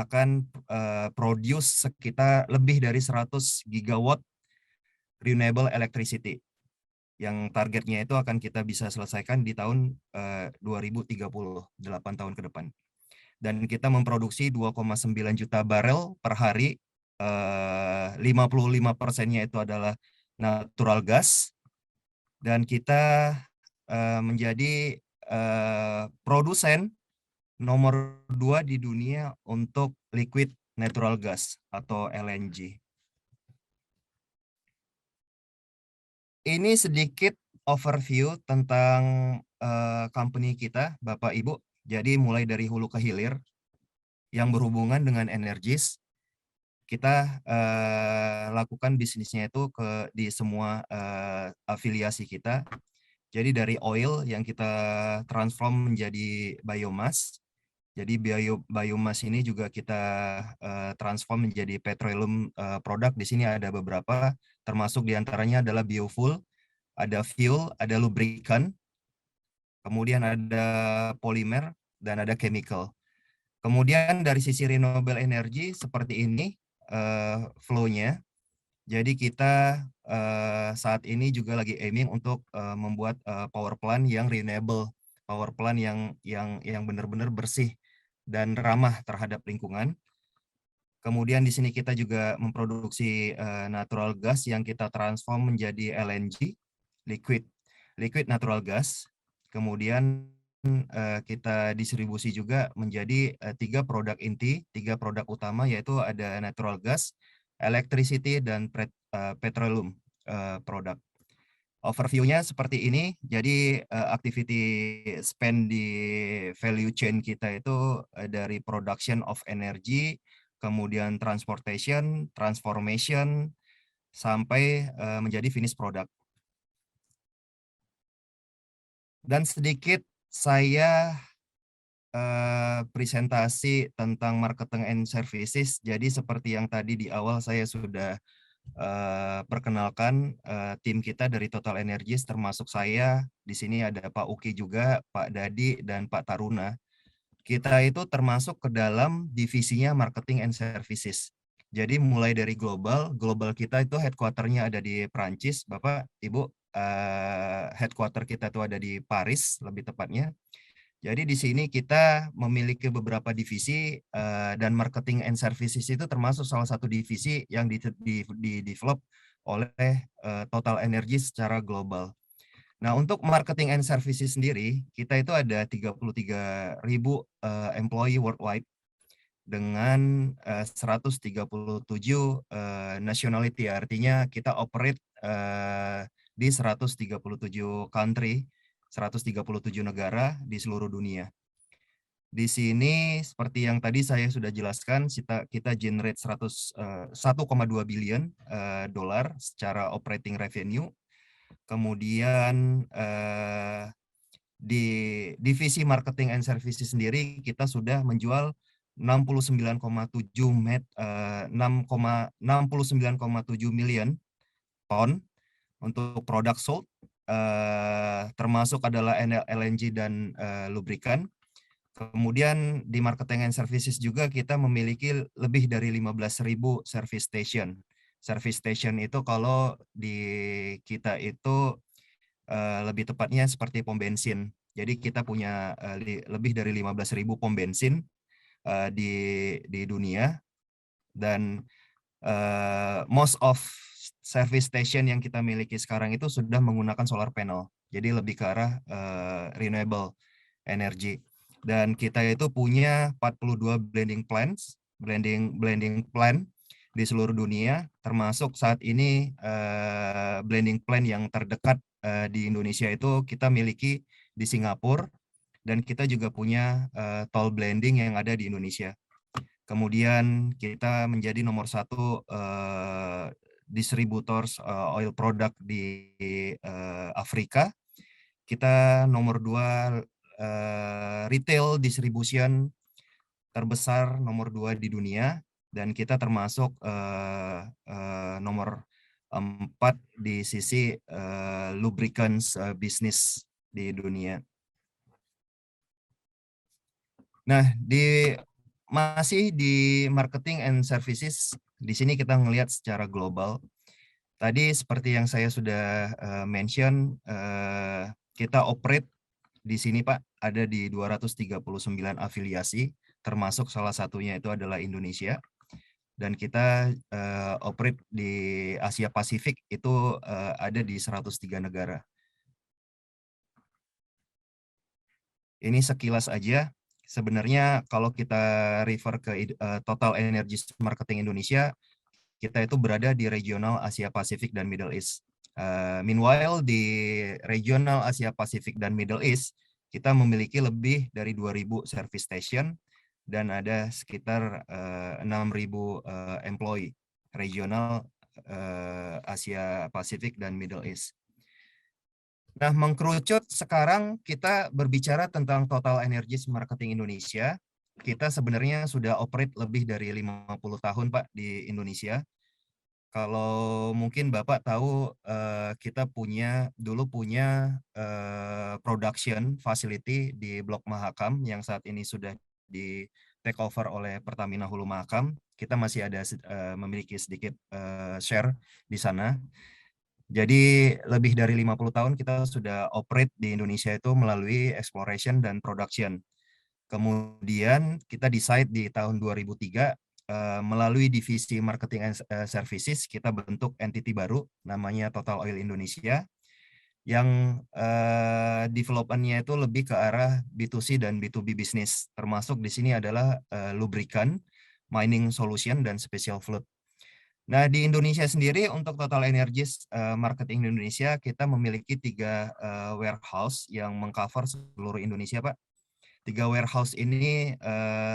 akan produce sekitar lebih dari 100 gigawatt renewable electricity yang targetnya itu akan kita bisa selesaikan di tahun 2030, 8 tahun ke depan. Dan kita memproduksi 2,9 juta barel per hari, 55%-nya itu adalah natural gas, dan kita menjadi produsen nomor 2 di dunia untuk liquid natural gas atau LNG. Ini sedikit overview tentang company kita, Bapak Ibu. Jadi mulai dari hulu ke hilir yang berhubungan dengan energies, kita lakukan bisnisnya itu di semua afiliasi kita. Jadi dari oil yang kita transform menjadi biomass. Jadi biomass ini juga kita transform menjadi petroleum produk. Di sini ada beberapa, termasuk diantaranya adalah biofuel, ada fuel, ada lubricant, kemudian ada polimer, dan ada chemical. Kemudian dari sisi renewable energy seperti ini flow-nya. Jadi kita saat ini juga lagi aiming untuk membuat power plant yang renewable, power plant yang benar-benar bersih dan ramah terhadap lingkungan. Kemudian di sini kita juga memproduksi natural gas yang kita transform menjadi LNG, liquid natural gas. Kemudian kita distribusi juga menjadi 3 produk inti, 3 produk utama, yaitu ada natural gas, electricity, dan petroleum produk. Overview-nya seperti ini. Jadi activity spend di value chain kita itu dari production of energy, kemudian transportation, transformation, sampai menjadi finish product. Dan sedikit saya presentasi tentang marketing and services. Jadi seperti yang tadi di awal saya sudah perkenalkan tim kita dari Total Energies, termasuk saya. Di sini ada Pak Uki juga, Pak Dadi, dan Pak Taruna. Kita itu termasuk ke dalam divisinya Marketing and Services. Jadi mulai dari global kita itu headquarter-nya ada di Prancis, Bapak, Ibu. Headquarter kita itu ada di Paris, lebih tepatnya. Jadi di sini kita memiliki beberapa divisi dan marketing and services itu termasuk salah satu divisi yang di-develop oleh Total Energy secara global. Nah, untuk marketing and services sendiri, kita itu ada 33.000 employee worldwide dengan 137 nationality, artinya kita operate di 137 country, 137 negara di seluruh dunia. Di sini seperti yang tadi saya sudah jelaskan, kita generate 1,2 billion dolar secara operating revenue. Kemudian di divisi marketing and services sendiri kita sudah menjual 69,7 million ton untuk produk sold, termasuk adalah LNG dan lubrikan. Kemudian di marketing and services juga kita memiliki lebih dari 15.000 service station. Service station itu kalau di kita itu lebih tepatnya seperti pom bensin. Jadi kita punya lebih dari 15.000 pom bensin di dunia, dan most of service station yang kita miliki sekarang itu sudah menggunakan solar panel. Jadi lebih ke arah renewable energy. Dan kita itu punya 42 blending plants, blending plant di seluruh dunia, termasuk saat ini blending plant yang terdekat di Indonesia itu kita miliki di Singapura, dan kita juga punya toll blending yang ada di Indonesia. Kemudian kita menjadi nomor 1 distributors oil product di Afrika. Kita nomor 2 retail distribution terbesar, nomor 2 di dunia, dan kita termasuk nomor 4 di sisi lubricants business di dunia. Nah, masih di marketing and services, di sini kita ngelihat secara global. Tadi seperti yang saya sudah mention, kita operate di sini, Pak, ada di 239 afiliasi, termasuk salah satunya itu adalah Indonesia. Dan kita operate di Asia Pasifik itu ada di 103 negara. Ini sekilas aja. Sebenarnya kalau kita refer ke Total Energy Marketing Indonesia, kita itu berada di regional Asia Pasifik dan Middle East. Meanwhile di regional Asia Pasifik dan Middle East, kita memiliki lebih dari 2.000 service station dan ada sekitar 6.000 employee regional Asia Pasifik dan Middle East. Nah, mengkerucut sekarang kita berbicara tentang Total Energy Marketing Indonesia. Kita sebenarnya sudah operate lebih dari 50 tahun, Pak, di Indonesia. Kalau mungkin Bapak tahu, kita dulu punya production facility di Blok Mahakam yang saat ini sudah di take over oleh Pertamina Hulu Mahakam. kita masih ada memiliki sedikit share di sana. Jadi lebih dari 50 tahun kita sudah operate di Indonesia itu melalui exploration dan production. Kemudian kita decide di tahun 2003 melalui divisi marketing and services kita bentuk entity baru namanya Total Oil Indonesia yang development-nya itu lebih ke arah B2C dan B2B bisnis. Termasuk di sini adalah lubrikan, mining solution, dan special fluid. Nah, di Indonesia sendiri untuk Total Energies Marketing Indonesia, kita memiliki 3 warehouse yang mengcover seluruh Indonesia, Pak. 3 warehouse ini,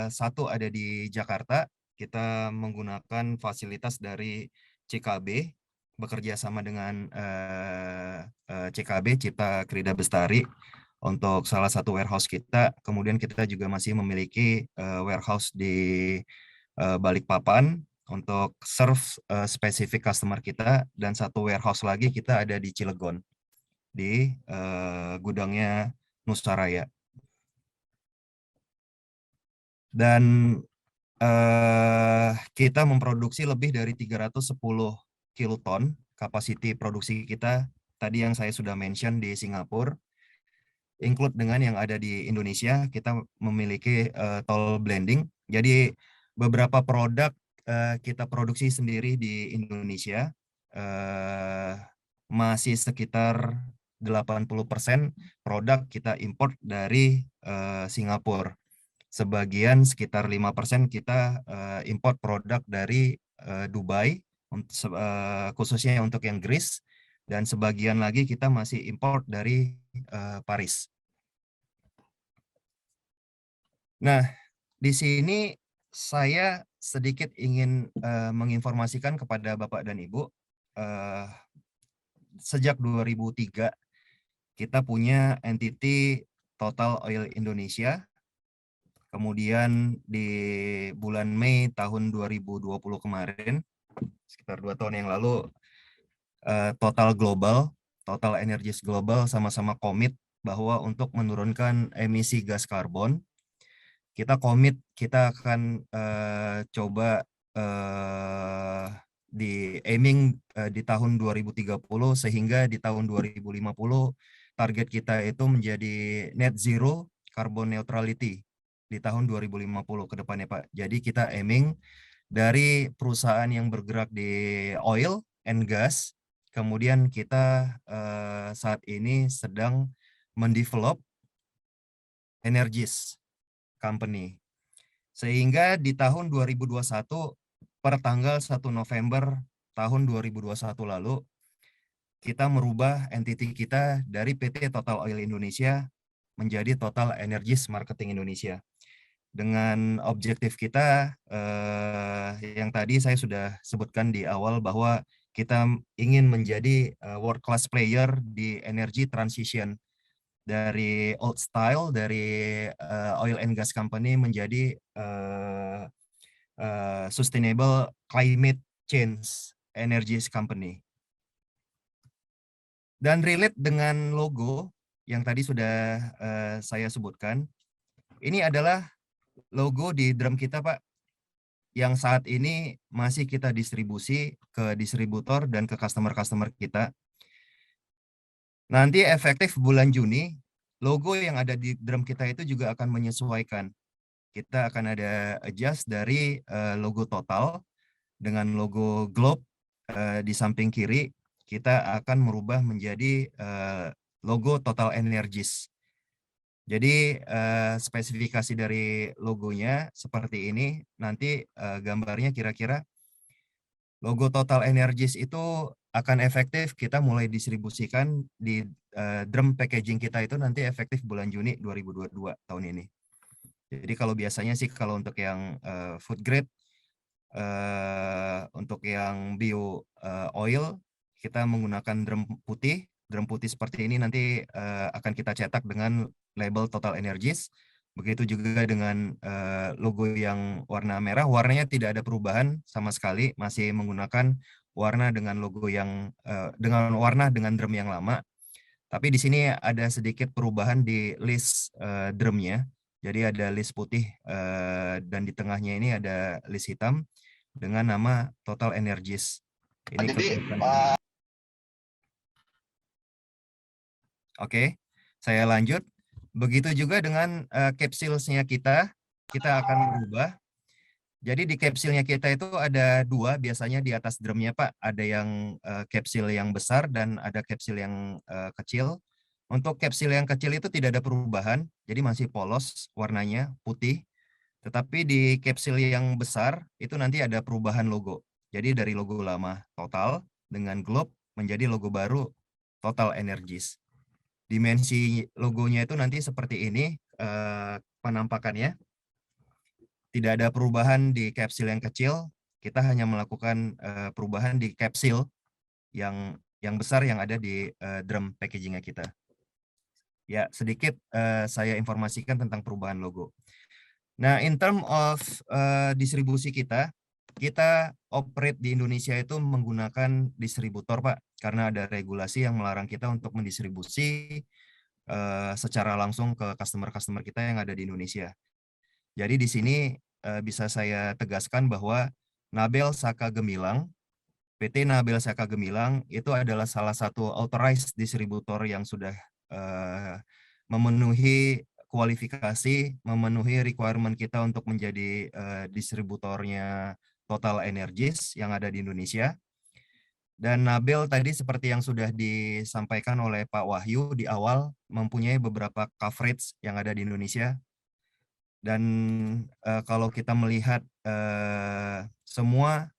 satu ada di Jakarta, kita menggunakan fasilitas dari CKB, bekerja sama dengan CKB, Cipta Krida Bestari, untuk salah satu warehouse kita. Kemudian kita juga masih memiliki warehouse di Balikpapan, untuk serve spesifik customer kita, dan satu warehouse lagi kita ada di Cilegon di gudangnya Nusaraya. Dan kita memproduksi lebih dari 310 kiloton kapasiti produksi kita tadi yang saya sudah mention di Singapura, include dengan yang ada di Indonesia. Kita memiliki toll blending, jadi beberapa produk kita produksi sendiri di Indonesia, masih sekitar 80% produk kita import dari Singapura. Sebagian sekitar 5% kita import produk dari Dubai, khususnya untuk yang grease, dan sebagian lagi kita masih import dari Paris. Nah, di sini saya sedikit ingin menginformasikan kepada Bapak dan Ibu, sejak 2003 kita punya entity Total Oil Indonesia. Kemudian di bulan Mei tahun 2020 kemarin, sekitar 2 tahun yang lalu, Total Energies Global sama-sama komit bahwa untuk menurunkan emisi gas karbon, kita komit kita akan coba di aiming di tahun 2030, sehingga di tahun 2050 target kita itu menjadi net zero carbon neutrality di tahun 2050 ke depannya, Pak. Jadi kita aiming dari perusahaan yang bergerak di oil and gas, kemudian kita saat ini sedang mendevelop energies company. Sehingga di tahun 2021 per tanggal 1 November tahun 2021 lalu, kita merubah entity kita dari PT Total Oil Indonesia menjadi Total Energies Marketing Indonesia. Dengan objektif kita yang tadi saya sudah sebutkan di awal, bahwa kita ingin menjadi world class player di energy transition, dari old style, dari oil and gas company menjadi sustainable climate change energies company. Dan relate dengan logo yang tadi sudah saya sebutkan, ini adalah logo di drum kita, Pak, yang saat ini masih kita distribusi ke distributor dan ke customer-customer kita. Nanti efektif bulan Juni, logo yang ada di drum kita itu juga akan menyesuaikan. Kita akan ada adjust dari logo Total dengan logo Globe di samping kiri. Kita akan merubah menjadi logo Total Energies. Jadi spesifikasi dari logonya seperti ini. Nanti gambarnya kira-kira logo Total Energies itu akan efektif kita mulai distribusikan di drum packaging kita itu nanti efektif bulan Juni 2022 tahun ini. Jadi kalau biasanya sih kalau untuk yang food grade, untuk yang bio oil, kita menggunakan drum putih. Drum putih seperti ini nanti akan kita cetak dengan label Total Energies. Begitu juga dengan logo yang warna merah, warnanya tidak ada perubahan sama sekali, masih menggunakan warna dengan logo yang dengan drum yang lama. Tapi di sini ada sedikit perubahan di list drumnya. Jadi ada list putih dan di tengahnya ini ada list hitam. dengan nama Total Energies. Ini kekuatan. Oke, saya lanjut. Begitu juga dengan capsules-nya kita akan berubah. Jadi di capsule-nya kita itu ada dua biasanya di atas drumnya Pak. Ada yang capsule yang besar dan ada capsule yang kecil. Untuk capsule yang kecil itu tidak ada perubahan, jadi masih polos warnanya putih. Tetapi di capsule yang besar itu nanti ada perubahan logo. Jadi dari logo lama Total dengan globe menjadi logo baru Total Energies. Dimensi logonya itu nanti seperti ini penampakannya. Tidak ada perubahan di kapsul yang kecil, kita hanya melakukan perubahan di kapsul yang besar yang ada di drum packagingnya kita. Ya, sedikit saya informasikan tentang perubahan logo. Nah, in term of distribusi kita operate di Indonesia itu menggunakan distributor, Pak, karena ada regulasi yang melarang kita untuk mendistribusi secara langsung ke customer-customer kita yang ada di Indonesia. Jadi di sini bisa saya tegaskan bahwa Nabel Saka Gemilang, PT Nabel Saka Gemilang itu adalah salah satu authorized distributor yang sudah memenuhi kualifikasi, memenuhi requirement kita untuk menjadi distributornya Total Energies yang ada di Indonesia. Dan Nabel tadi seperti yang sudah disampaikan oleh Pak Wahyu di awal, mempunyai beberapa coverage yang ada di Indonesia. Dan kalau kita melihat semua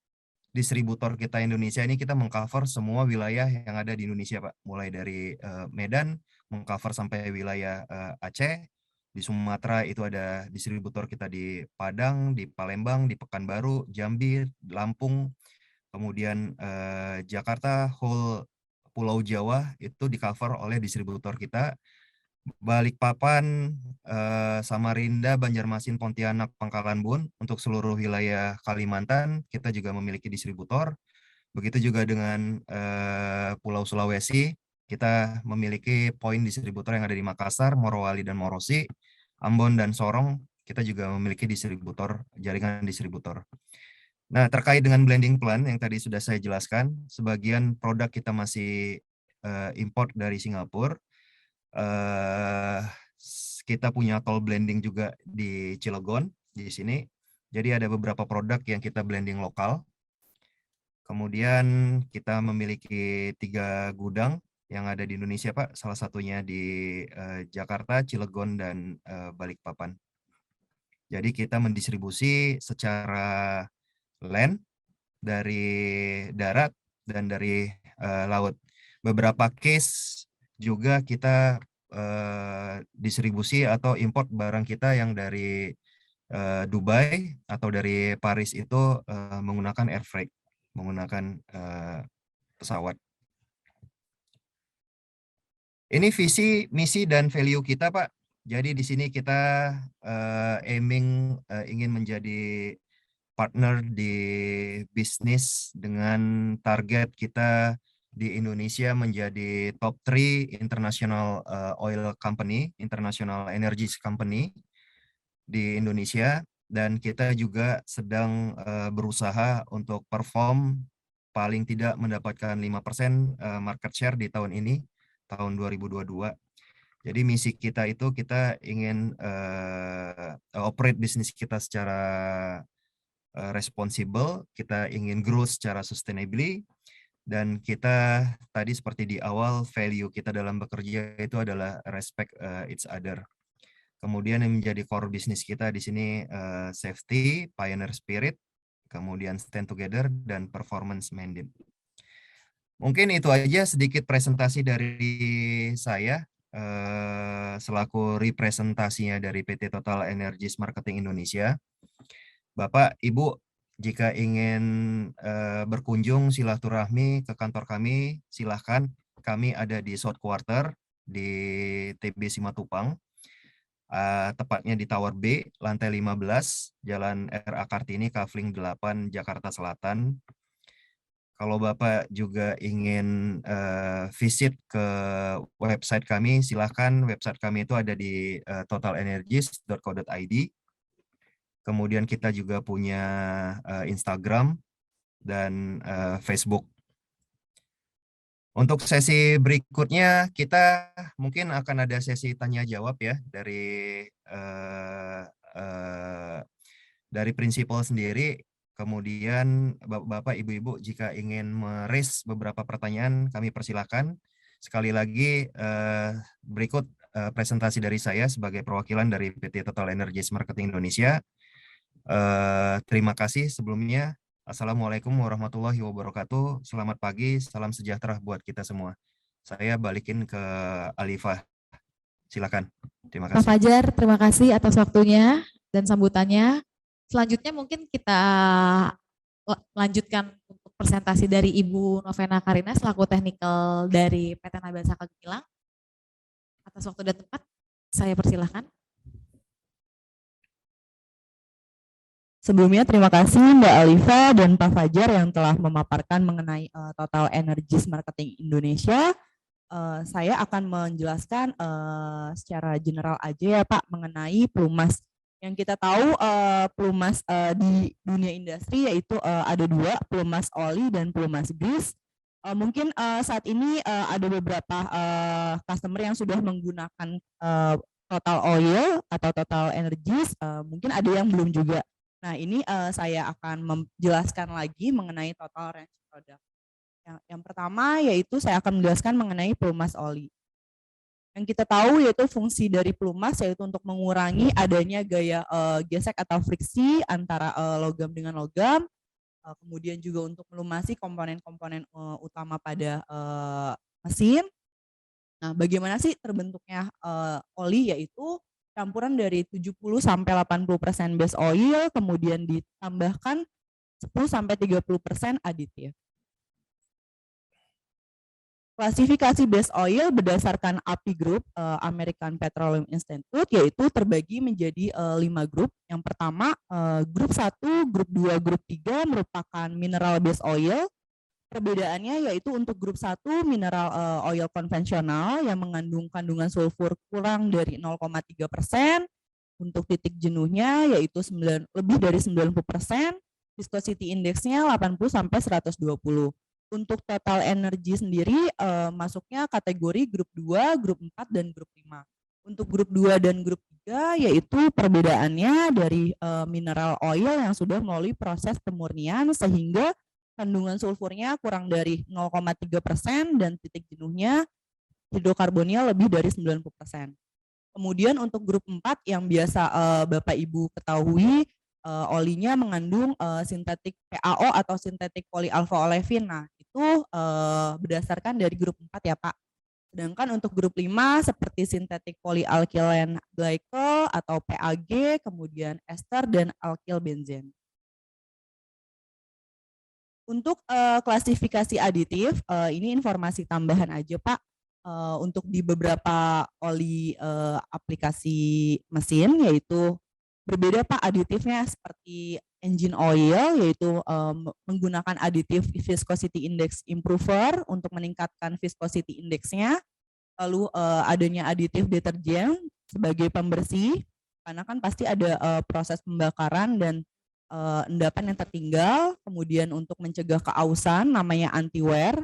distributor kita Indonesia ini, kita mengcover semua wilayah yang ada di Indonesia, Pak. Mulai dari Medan, mengcover sampai wilayah Aceh. Di Sumatera itu ada distributor kita di Padang, di Palembang, di Pekanbaru, Jambi, Lampung. Kemudian Jakarta, whole Pulau Jawa itu di-cover oleh distributor kita. Balikpapan, Samarinda, Banjarmasin, Pontianak, Pangkalan Bun. Untuk seluruh wilayah Kalimantan, kita juga memiliki distributor. Begitu juga dengan Pulau Sulawesi, kita memiliki poin distributor yang ada di Makassar, Morowali, dan Morosi. Ambon dan Sorong, kita juga memiliki distributor, jaringan distributor. Nah, terkait dengan blending plan yang tadi sudah saya jelaskan, sebagian produk kita masih import dari Singapura. Kita punya toll blending juga di Cilegon di sini. Jadi ada beberapa produk yang kita blending lokal. Kemudian kita memiliki 3 gudang yang ada di Indonesia, Pak. Salah satunya di Jakarta, Cilegon, dan Balikpapan. Jadi kita mendistribusi secara land dari darat dan dari laut. Beberapa case juga kita distribusi atau import barang kita yang dari Dubai atau dari Paris itu menggunakan air freight, menggunakan pesawat. Ini visi, misi, dan value kita, Pak. Jadi di sini kita ingin menjadi partner di bisnis dengan target kita di Indonesia menjadi top 3 international oil company, international energy company di Indonesia, dan kita juga sedang berusaha untuk perform paling tidak mendapatkan 5% market share di tahun ini, tahun 2022. Jadi misi kita itu kita ingin operate bisnis kita secara responsible, kita ingin grow secara sustainably, dan kita tadi seperti di awal value kita dalam bekerja itu adalah respect each other. Kemudian yang menjadi core bisnis kita di sini safety, pioneer spirit, kemudian stand together, dan performance mandate. Mungkin itu aja sedikit presentasi dari saya selaku representasinya dari PT Total Energies Marketing Indonesia. Bapak, Ibu, jika ingin berkunjung silaturahmi ke kantor kami, silahkan. Kami ada di South Quarter di TB Simatupang, tepatnya di Tower B, lantai 15, Jalan RA Kartini, Kavling 8, Jakarta Selatan. Kalau Bapak juga ingin visit ke website kami, silahkan. Website kami itu ada di totalenergies.co.id. Kemudian kita juga punya Instagram dan Facebook. Untuk sesi berikutnya kita mungkin akan ada sesi tanya jawab ya dari prinsipal sendiri. Kemudian Bapak Ibu-Ibu jika ingin meraise beberapa pertanyaan kami persilakan. Sekali lagi berikut presentasi dari saya sebagai perwakilan dari PT Total Energies Marketing Indonesia. Terima kasih sebelumnya. Assalamualaikum warahmatullahi wabarakatuh. Selamat pagi, salam sejahtera buat kita semua. Saya balikin ke Alifah. Silakan. Terima Pak kasih. Fajar, terima kasih atas waktunya dan sambutannya. Selanjutnya mungkin kita lanjutkan untuk presentasi dari Ibu Novena Karina selaku teknikal dari PT Nabil Saka Gemilang. Atas waktu dan tempat, saya persilahkan. Sebelumnya terima kasih Mbak Alifa dan Pak Fajar yang telah memaparkan mengenai Total Energies Marketing Indonesia. Saya akan menjelaskan secara general aja ya Pak mengenai pelumas. Yang kita tahu pelumas di dunia industri yaitu ada dua, pelumas oli dan pelumas grease. Mungkin saat ini ada beberapa customer yang sudah menggunakan Total Oil atau Total Energies, mungkin ada yang belum juga. Nah, ini saya akan menjelaskan lagi mengenai total range product. Yang pertama yaitu saya akan menjelaskan mengenai pelumas oli. Yang kita tahu yaitu fungsi dari pelumas yaitu untuk mengurangi adanya gaya gesek atau friksi antara logam dengan logam. Kemudian juga untuk melumasi komponen-komponen utama pada mesin. Nah, bagaimana sih terbentuknya oli yaitu campuran dari 70-80% base oil, kemudian ditambahkan 10-30% aditif. Klasifikasi base oil berdasarkan API Group, American Petroleum Institute, yaitu terbagi menjadi 5 grup. Yang pertama, grup 1, grup 2, grup 3 merupakan mineral base oil. Perbedaannya yaitu untuk grup 1 mineral oil konvensional yang mengandung kandungan sulfur kurang dari 0,3%, untuk titik jenuhnya yaitu lebih dari 90%, viscosity indexnya 80-120. Untuk total energi sendiri masuknya kategori grup 2, grup 4, dan grup 5. Untuk grup 2 dan grup 3 yaitu perbedaannya dari mineral oil yang sudah melalui proses pemurnian sehingga kandungan sulfurnya kurang dari 0,3% dan titik jenuhnya hidrokarbonnya lebih dari 90%. Kemudian untuk grup 4 yang biasa Bapak Ibu ketahui olinya mengandung sintetik PAO atau sintetik polyalpha-olefin. Nah, itu berdasarkan dari grup 4 ya Pak. Sedangkan untuk grup 5 seperti sintetik polyalkyl glycol atau PAG, kemudian ester dan alkyl benzen. Untuk klasifikasi aditif, ini informasi tambahan aja Pak. Untuk di beberapa oli aplikasi mesin yaitu berbeda Pak aditifnya seperti engine oil yaitu menggunakan aditif viscosity index improver untuk meningkatkan viscosity indexnya. Lalu adanya aditif deterjen sebagai pembersih karena kan pasti ada proses pembakaran dan endapan yang tertinggal. Kemudian untuk mencegah keausan namanya anti-wear.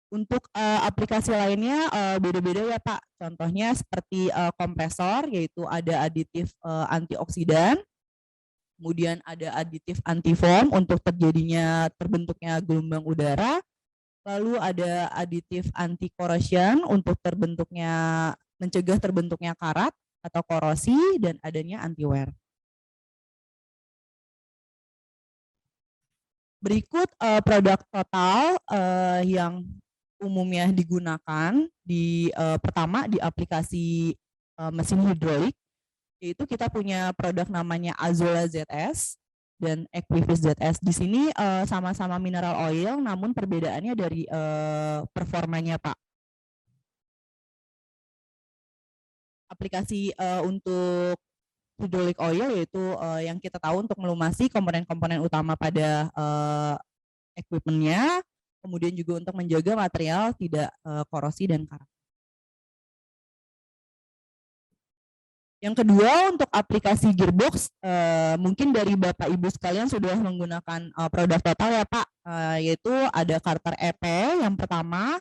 Untuk aplikasi lainnya beda-beda ya Pak. Contohnya seperti kompresor yaitu ada aditif antioksidan. Kemudian ada aditif anti-foam untuk terbentuknya gelombang udara. Lalu ada aditif anti-corrosion untuk mencegah terbentuknya karat atau korosi dan adanya anti-wear. Berikut produk total yang umumnya digunakan pertama di aplikasi mesin hidrolik, yaitu kita punya produk namanya Azola ZS dan Equivis ZS. Di sini sama-sama mineral oil, namun perbedaannya dari performanya Pak. Aplikasi untuk hydraulic oil yaitu yang kita tahu untuk melumasi komponen-komponen utama pada equipment-nya, kemudian juga untuk menjaga material tidak korosi dan karat. Yang kedua untuk aplikasi gearbox, mungkin dari Bapak Ibu sekalian sudah menggunakan produk Total ya Pak, yaitu ada Carter EP yang pertama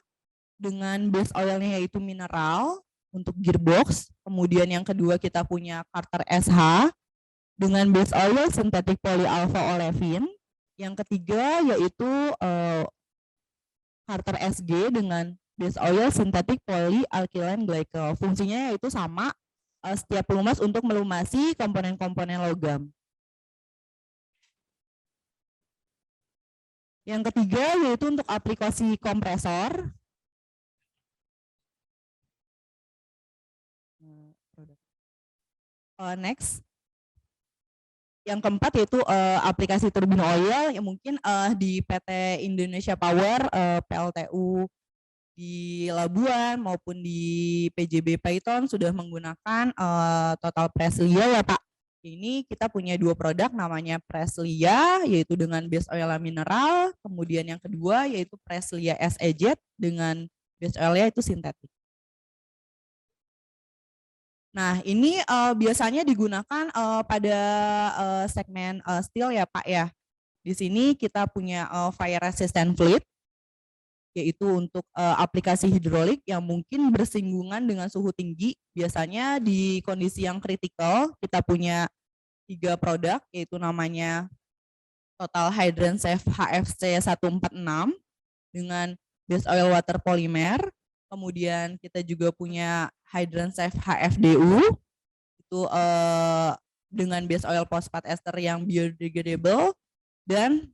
dengan base oilnya yaitu mineral untuk gearbox. Kemudian yang kedua kita punya Carter SH dengan base oil synthetic polyalpha olefin. Yang ketiga yaitu Carter SG dengan base oil synthetic polyalkylene glycol. Fungsinya yaitu sama, setiap pelumas untuk melumasi komponen-komponen logam. Yang ketiga yaitu untuk aplikasi kompresor. Next. Yang keempat yaitu aplikasi turbin oil yang mungkin di PT Indonesia Power, PLTU di Labuan maupun di PJB Python sudah menggunakan Total Preslia ya Pak. Ini kita punya dua produk namanya Preslia yaitu dengan base oil mineral, kemudian yang kedua yaitu Preslia SEZ dengan base oilnya itu sintetik. Nah, ini biasanya digunakan pada segmen steel ya Pak ya. Di sini kita punya fire resistant fluid, yaitu untuk aplikasi hidrolik yang mungkin bersinggungan dengan suhu tinggi. Biasanya di kondisi yang kritikal kita punya 3 produk, yaitu namanya Total Hydrant Safe HFC 146 dengan base oil water polymer. Kemudian kita juga punya Hydrant Safe HFDU itu dengan base oil phosphate ester yang biodegradable dan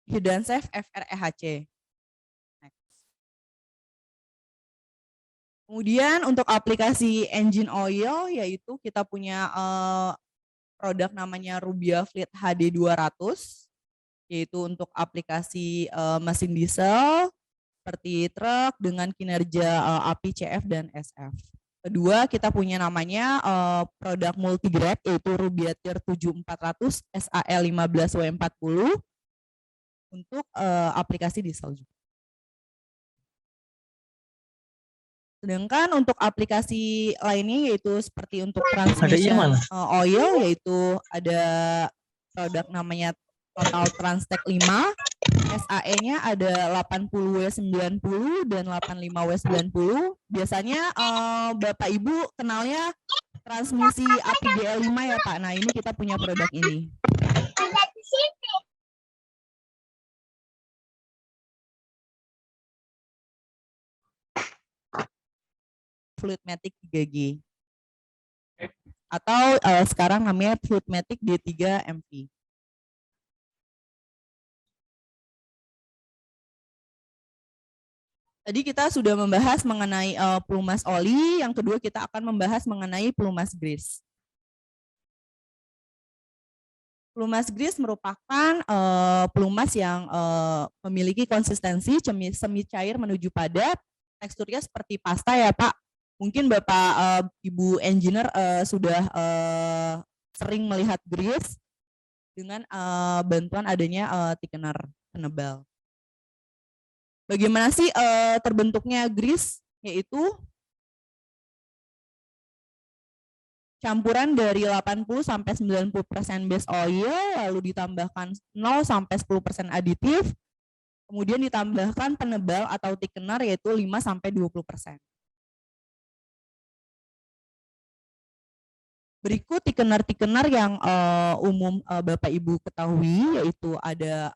Hydrant Safe FREHC. Kemudian untuk aplikasi engine oil yaitu kita punya produk namanya Rubia Fleet HD 200 yaitu untuk aplikasi mesin diesel seperti truk dengan kinerja API CF dan SF. Kedua kita punya namanya produk multigrade yaitu Rubia Tier 7400 SAE 15W40 untuk aplikasi diesel juga. Sedangkan untuk aplikasi lainnya yaitu seperti untuk transmission oil yaitu ada produk namanya Total Transtech 5, SAE-nya ada 80W90 dan 85W90. Biasanya Bapak Ibu kenalnya transmisi API GL5 ya Pak. Nah, ini kita punya produk ini. Fluidmatic 3G. Atau sekarang namanya Fluidmatic D3 MV. Tadi kita sudah membahas mengenai pelumas oli, yang kedua kita akan membahas mengenai pelumas grease. Pelumas grease merupakan pelumas yang memiliki konsistensi semi cair menuju padat, teksturnya seperti pasta ya Pak. Mungkin Bapak Ibu engineer sudah sering melihat grease dengan bantuan adanya thickener penebal. Bagaimana sih terbentuknya grease? Yaitu campuran dari 80-90% base oil, lalu ditambahkan 0-10% aditif, kemudian ditambahkan penebal atau thickener yaitu 5-20%. Berikut thickener yang umum Bapak Ibu ketahui yaitu ada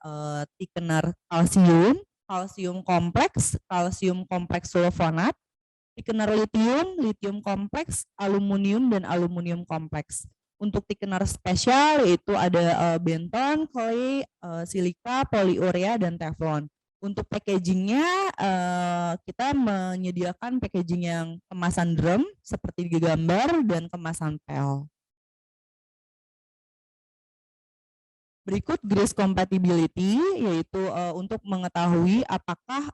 thickener kalsium kompleks sulfonat, thickener lithium kompleks, aluminium dan aluminium kompleks. Untuk thickener spesial yaitu ada benton, clay, silika, poliurea dan teflon. Untuk packagingnya kita menyediakan packaging yang kemasan drum seperti di gambar dan kemasan pel. Berikut grease compatibility yaitu untuk mengetahui apakah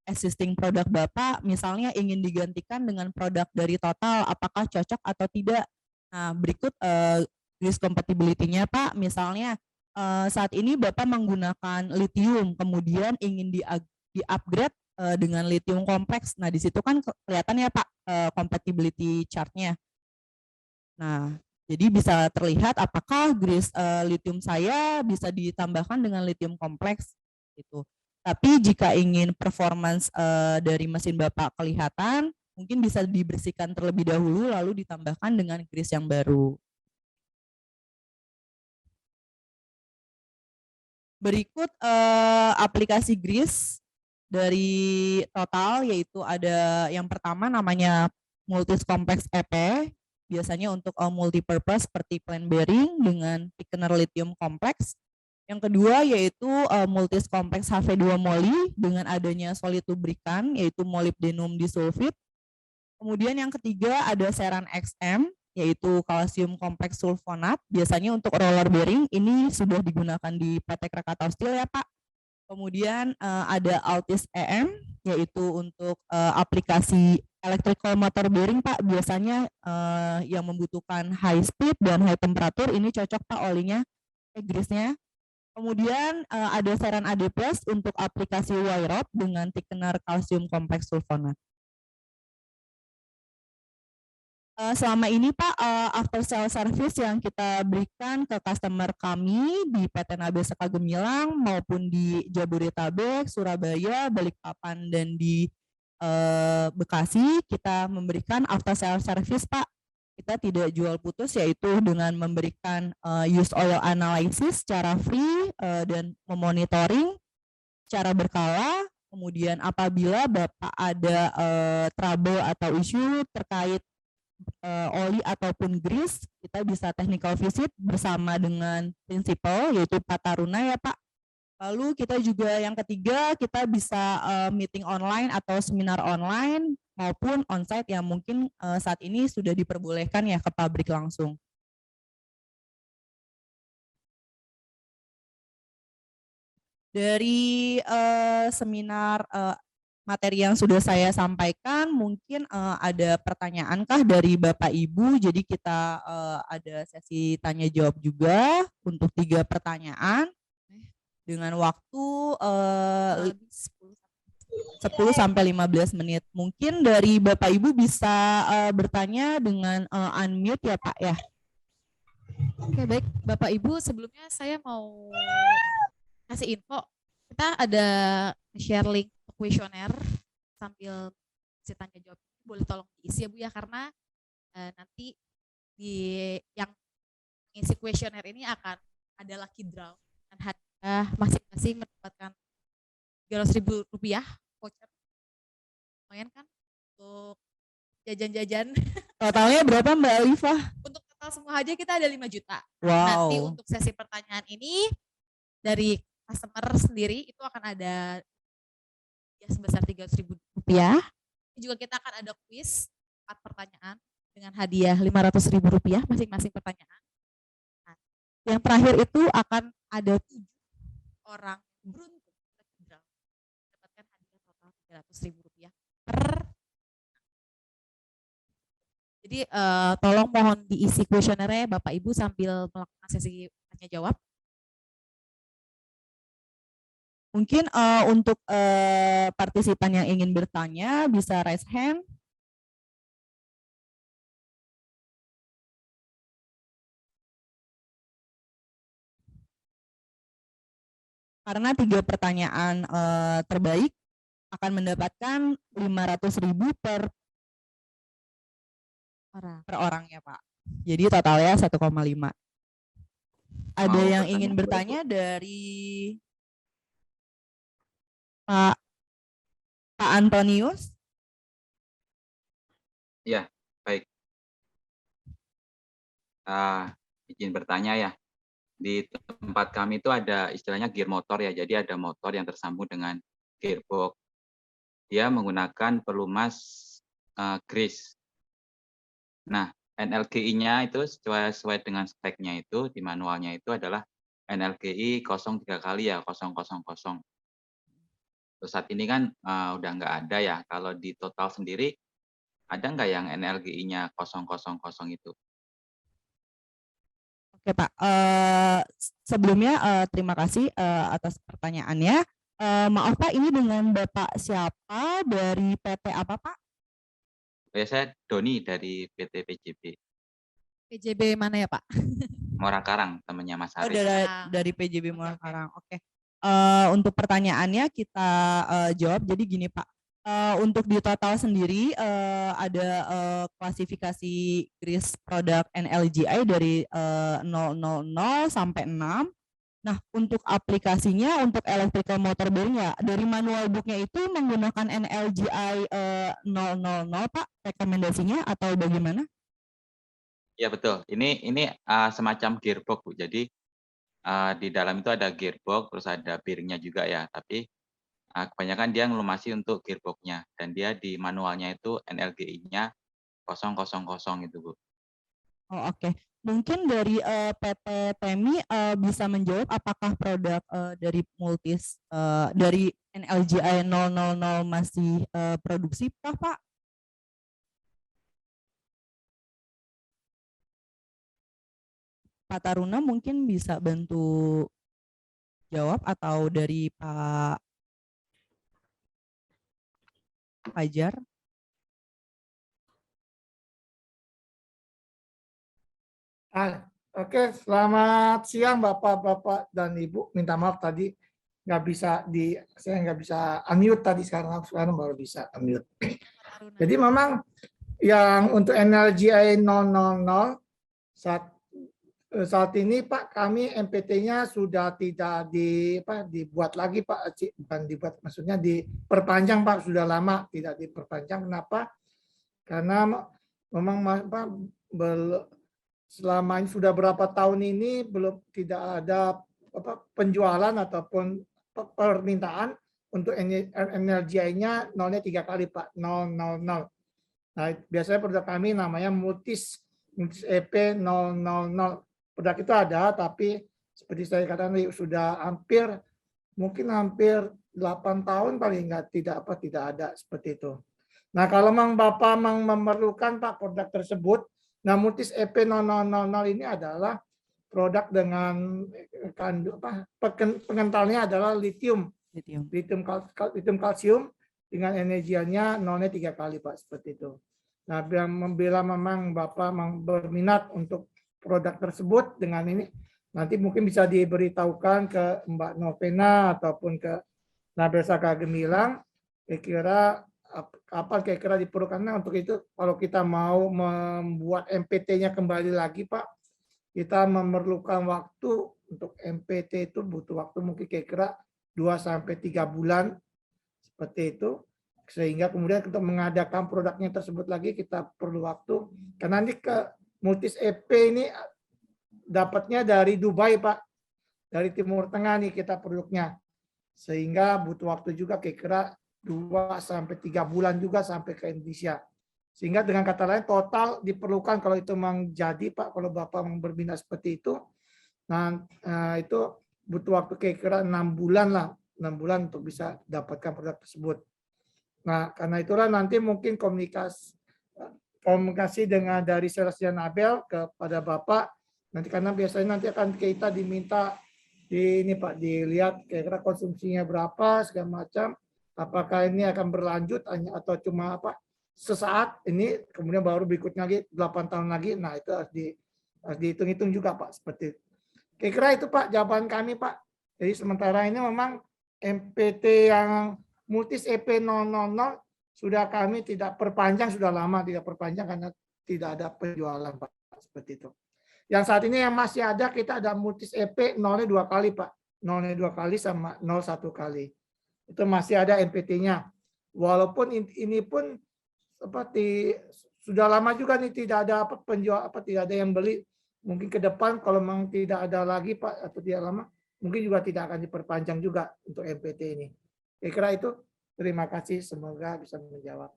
existing produk Bapak misalnya ingin digantikan dengan produk dari Total, apakah cocok atau tidak. Nah, berikut grease compatibility-nya Pak, misalnya saat ini Bapak menggunakan lithium, kemudian ingin di-upgrade dengan lithium kompleks. Nah, di situ kan kelihatan ya Pak compatibility chart-nya. Nah, jadi bisa terlihat apakah grease lithium saya bisa ditambahkan dengan lithium kompleks gitu. Tapi jika ingin performance dari mesin Bapak kelihatan, mungkin bisa dibersihkan terlebih dahulu lalu ditambahkan dengan grease yang baru. Berikut aplikasi grease dari Total, yaitu ada yang pertama namanya Multis Complex EP, biasanya untuk multipurpose seperti plain bearing dengan thickener lithium complex. Yang kedua yaitu Multis Complex HV2 Moly dengan adanya solid lubrikan yaitu molybdenum disulfide. Kemudian yang ketiga ada Ceran XM yaitu kalsium kompleks sulfonat, biasanya untuk roller bearing, ini sudah digunakan di PT Krakatau Steel ya Pak. Kemudian ada Altis EM yaitu untuk aplikasi electrical motor bearing Pak, biasanya yang membutuhkan high speed dan high temperatur, ini cocok Pak olinya, grease-nya. Kemudian ada Ceran AD Plus untuk aplikasi wire rod dengan thickener kalsium kompleks sulfonat. Selama ini Pak, after sale service yang kita berikan ke customer kami di PT Nabel Saka Gemilang maupun di Jabodetabek, Surabaya, Balikpapan, dan di Bekasi, kita memberikan after sale service Pak. Kita tidak jual putus, yaitu dengan memberikan use oil analysis secara free dan memonitoring secara berkala. Kemudian apabila Bapak ada trouble atau isu terkait oli ataupun grease, kita bisa technical visit bersama dengan prinsipal yaitu Pak Taruna ya Pak. Lalu kita juga yang ketiga, kita bisa meeting online atau seminar online maupun onsite yang mungkin saat ini sudah diperbolehkan ya ke pabrik langsung. Dari seminar materi yang sudah saya sampaikan, mungkin ada pertanyaankah dari Bapak Ibu? Jadi kita ada sesi tanya jawab juga untuk 3 pertanyaan dengan waktu 10 sampai 15 menit. Mungkin dari Bapak Ibu bisa bertanya dengan unmute ya Pak ya. Oke, baik Bapak Ibu, sebelumnya saya mau kasih info. Kita ada share link kuesioner sambil si tanya jawab, boleh tolong diisi ya Bu ya, karena nanti di yang ngisi kuesioner ini akan ada lucky draw dan hadiah masing-masing mendapatkan Rp300.000 voucher. Lumayan kan untuk jajan-jajan. Totalnya berapa Mbak Alifah? Untuk total semua aja kita ada 5 juta. Wow. Nanti untuk sesi pertanyaan ini dari customer sendiri itu akan ada ya sebesar Rp300.000. Ini juga kita akan ada kuis 4 pertanyaan dengan hadiah Rp500.000 masing-masing pertanyaan. Nah, yang terakhir itu akan ada 7 orang beruntung mendapatkan hadiah total Rp300.000 per. Jadi tolong mohon diisi kuesionernya Bapak Ibu sambil melakukan sesi tanya jawab. Mungkin untuk partisipan yang ingin bertanya bisa raise hand. Karena 3 pertanyaan terbaik akan mendapatkan Rp500.000 per orang ya Pak. Jadi totalnya 1,5. Ada yang ingin bertanya dari Pak Antonius? Ya, baik. Izin bertanya ya. Di tempat kami itu ada istilahnya gear motor ya. Jadi ada motor yang tersambung dengan gearbox. Dia menggunakan pelumas grease. Nah, NLGI-nya itu sesuai dengan speknya itu di manualnya itu adalah NLGI 03 kali ya 000. Terus saat ini kan udah nggak ada ya. Kalau di Total sendiri ada nggak yang NLGI-nya 000 itu? Oke Pak, sebelumnya terima kasih atas pertanyaannya. Maaf Pak, ini dengan Bapak siapa, dari PT apa Pak? Ya, saya Doni dari PT PJB. PJB mana ya Pak? Muara Karang, temannya Mas Oh, Haris. dari PJB Muara Karang. Oke. Untuk pertanyaannya kita jawab. Jadi gini Pak, untuk di total sendiri ada klasifikasi GRIS produk NLGI dari 000 sampai 6. Nah, untuk aplikasinya untuk electrical motor bearing ya, dari manual booknya itu menggunakan NLGI 000 Pak, rekomendasinya atau bagaimana? Ya betul. Ini semacam gearbox Bu. Jadi di dalam itu ada gearbox, terus ada bearingnya juga ya. Tapi kebanyakan dia ngelumasi untuk gearboxnya dan dia di manualnya itu NLGI-nya 000 itu Bu. Oh, oke. Mungkin dari PT TEMI bisa menjawab apakah produk dari Multis dari NLGI 000 masih produksi kah Pak? Pak Taruna mungkin bisa bantu jawab atau dari Pak Fajar? Oke, selamat siang Bapak-Bapak dan Ibu. Minta maaf tadi saya nggak bisa unmute tadi, sekarang baru bisa unmute. Jadi memang yang untuk NLGI 000 saat ini Pak, kami MPT-nya sudah tidak dibuat lagi Pak, bukan dibuat, maksudnya diperpanjang Pak, sudah lama tidak diperpanjang. Kenapa? Karena memang Pak, selama ini sudah berapa tahun ini belum tidak ada penjualan ataupun permintaan untuk NLGI-nya 0-nya 3 kali Pak, 000. Nah, biasanya produk kami namanya Multis EP 000. Produk itu ada, tapi seperti saya katakan sudah mungkin hampir 8 tahun paling tidak ada seperti itu. Nah, kalau Bapak memerlukan Pak produk tersebut, nah Multis EP 000 ini adalah produk dengan pengentalnya adalah lithium kalsium dengan energinya 0-nya 3 kali Pak, seperti itu. Nah, bila memang Bapak berminat untuk produk tersebut dengan ini, nanti mungkin bisa diberitahukan ke Mbak Novena ataupun ke Nabel Saka Gemilang, kira-kira kapan kira-kira diperlukan. Untuk itu kalau kita mau membuat MPT-nya kembali lagi Pak, kita memerlukan waktu untuk MPT itu butuh waktu mungkin kira-kira 2-3 bulan seperti itu, sehingga kemudian untuk mengadakan produknya tersebut lagi kita perlu waktu, karena nanti ke Multis EP ini dapatnya dari Dubai Pak, dari Timur Tengah nih kita produknya, sehingga butuh waktu juga kira-kira 2-3 bulan juga sampai ke Indonesia. Sehingga dengan kata lain total diperlukan kalau itu memang jadi Pak, kalau Bapak berminat seperti itu, nah itu butuh waktu kira-kira 6 bulan lah, 6 bulan untuk bisa dapatkan produk tersebut. Nah, karena itulah nanti mungkin komunikasi dengan dari salesnya Nabel kepada Bapak, nanti karena biasanya nanti akan kita diminta ini Pak, dilihat kira-kira konsumsinya berapa segala macam, apakah ini akan berlanjut atau cuma sesaat ini, kemudian baru berikutnya lagi 8 tahun lagi. Nah, itu harus dihitung-hitung juga Pak, seperti itu. Kira-kira itu Pak jawaban kami Pak. Jadi sementara ini memang MPT yang Multis EP 000 sudah kami tidak perpanjang, sudah lama tidak perpanjang karena tidak ada penjualan Pak, seperti itu. Yang saat ini yang masih ada, kita ada Multis EP 0-nya 2 kali Pak, 0-nya 2 kali sama 0 1 kali. Itu masih ada MPT-nya. Walaupun ini pun seperti sudah lama juga nih tidak ada penjual tidak ada yang beli. Mungkin ke depan kalau memang tidak ada lagi Pak atau tidak lama, mungkin juga tidak akan diperpanjang juga untuk MPT ini. Kira-kira itu. Terima kasih, semoga bisa menjawab.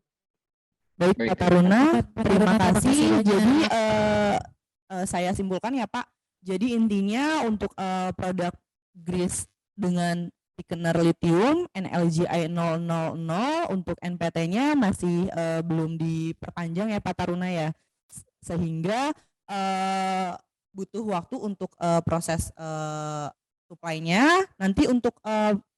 Baik Pak Taruna, terima kasih. Jadi saya simpulkan ya Pak. Jadi intinya untuk produk GRIS dengan thickener lithium NLGI 000 untuk NPT-nya masih belum diperpanjang ya Pak Taruna ya. Sehingga butuh waktu untuk proses supply-nya. Nanti untuk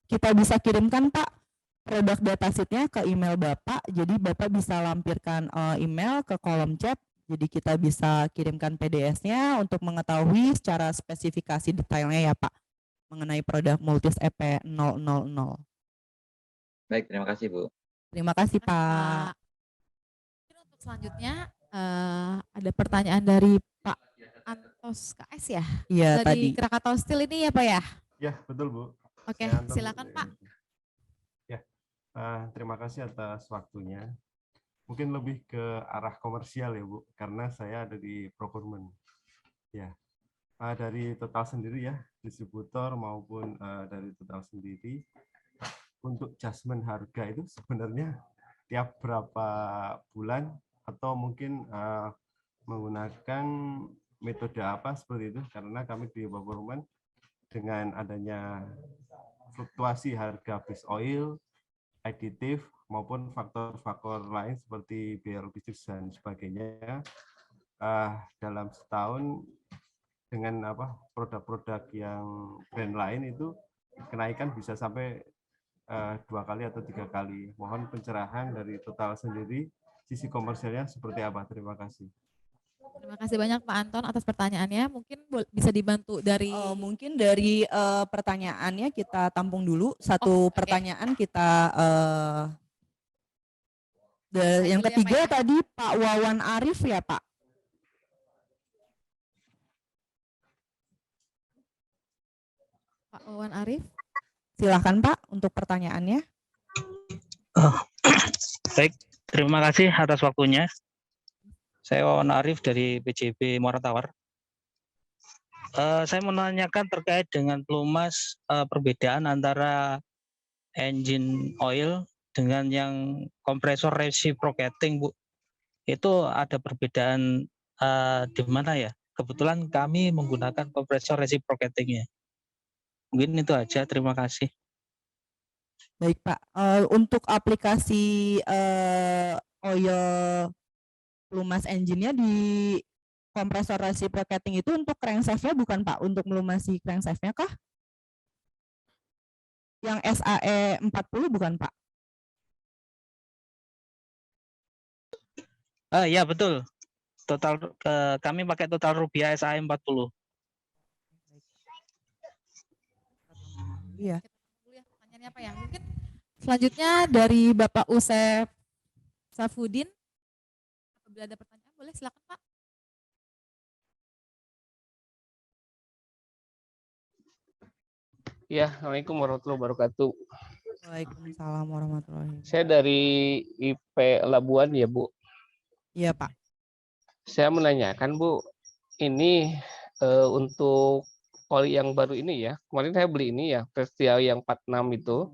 kita bisa kirimkan Pak produk datasheet-nya ke email Bapak, jadi Bapak bisa lampirkan email ke kolom chat Jadi kita bisa kirimkan PDS-nya untuk mengetahui secara spesifikasi detailnya ya Pak mengenai produk Multis EP000. Baik, terima kasih Bu. Terima kasih Pak. Mungkin untuk selanjutnya ada pertanyaan dari Pak Antos KS ya? Iya Dari tadi. Krakatau Steel ini ya Pak ya? Ya, betul Bu. Oke, Saya Anton. silakan Pak. Ya, terima kasih atas waktunya. Mungkin lebih ke arah komersial ya Bu, karena saya ada di procurement. Ya, dari Total sendiri ya, distributor maupun dari Total sendiri, untuk adjustment harga itu sebenarnya tiap berapa bulan atau mungkin menggunakan metode apa seperti itu, karena kami di procurement dengan adanya fluktuasi harga base oil, aditif maupun faktor-faktor lain seperti biaya logistik dan sebagainya, dalam setahun dengan produk-produk yang brand lain itu kenaikan bisa sampai 2 kali atau 3 kali. Mohon pencerahan dari Total sendiri, sisi komersialnya seperti apa? Terima kasih. Terima kasih banyak Pak Anton atas pertanyaannya. Mungkin bisa dibantu dari Mungkin dari pertanyaannya kita tampung dulu. Satu pertanyaan kita yang ketiga tadi Pak Wawan Arif ya Pak. Pak Wawan Arif. Silahkan Pak untuk pertanyaannya. Baik, terima kasih atas waktunya. Saya Wawan Arif dari PJB Muara Tawar. Saya menanyakan terkait dengan pelumas perbedaan antara engine oil dengan yang kompresor reciprocating, Bu. Itu ada perbedaan di mana ya? Kebetulan kami menggunakan kompresor reciprocating-nya. Mungkin itu aja, terima kasih. Baik Pak, untuk aplikasi oil pelumas engine-nya di kompresor reciprocating itu untuk crankshaft-nya bukan Pak? Untuk melumasi crankshaft-nya kah? Yang SAE 40 bukan Pak? Ya betul. Total kami pakai Total Rubia SAE 40. Iya. Pertanyaannya apa ya? Mungkin selanjutnya dari Bapak Usep Safudin. Apabila ada pertanyaan boleh silakan Pak. Ya, Assalamualaikum warahmatullahi wabarakatuh. Waalaikumsalam warahmatullahi wabarakatuh. Saya dari IP Labuan ya Bu. Iya Pak. Saya menanyakan Bu, ini untuk oli yang baru ini ya, kemarin saya beli ini ya, Prestia yang 46 itu.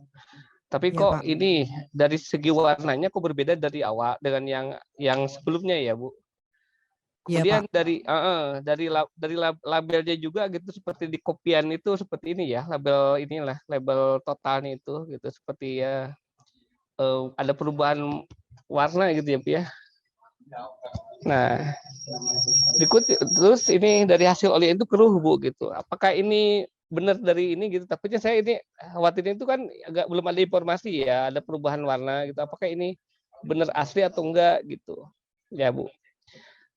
Tapi Iya, kok Pak. ini dari segi warnanya kok berbeda dari awal dengan yang sebelumnya ya Bu. Iya, Kemudian Pak. dari labelnya juga gitu seperti di kopian itu seperti ini ya, label totalnya itu gitu seperti ya ada perubahan warna gitu ya Bu ya. Nah, berikut terus ini dari hasil oli itu keruh Bu gitu. Apakah ini benar dari ini gitu? Takutnya saya ini khawatirnya itu kan belum ada informasi ya, ada perubahan warna gitu. Apakah ini benar asli atau enggak gitu? Ya Bu.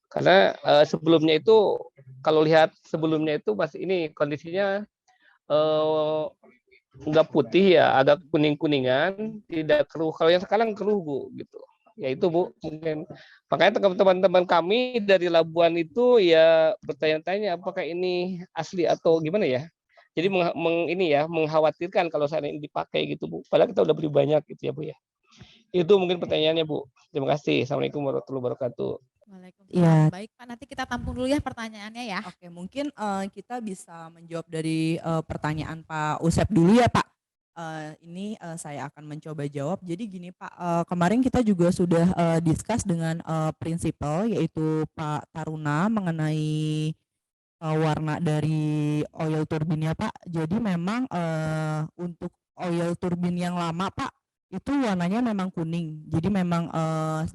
Karena sebelumnya itu kalau lihat sebelumnya itu masih ini kondisinya enggak putih ya, agak kuning-kuningan, tidak keruh. Kalau yang sekarang keruh Bu gitu. Ya itu Bu, mungkin makanya teman-teman kami dari Labuan itu ya bertanya-tanya apakah ini asli atau gimana ya. Jadi mengkhawatirkan kalau saat ini dipakai gitu Bu. Padahal kita udah beli banyak gitu ya Bu ya. Itu mungkin pertanyaannya Bu. Terima kasih. Assalamualaikum warahmatullahi wabarakatuh. Waalaikumsalam. Iya. Baik Pak, nanti kita tampung dulu ya pertanyaannya ya. Oke, mungkin kita bisa menjawab dari pertanyaan Pak Usep dulu ya Pak. Ini saya akan mencoba jawab. Jadi gini Pak, kemarin kita juga sudah discuss dengan prinsipal yaitu Pak Taruna mengenai warna dari oil turbinnya Pak. Jadi memang untuk oil turbin yang lama Pak itu warnanya memang kuning. Jadi memang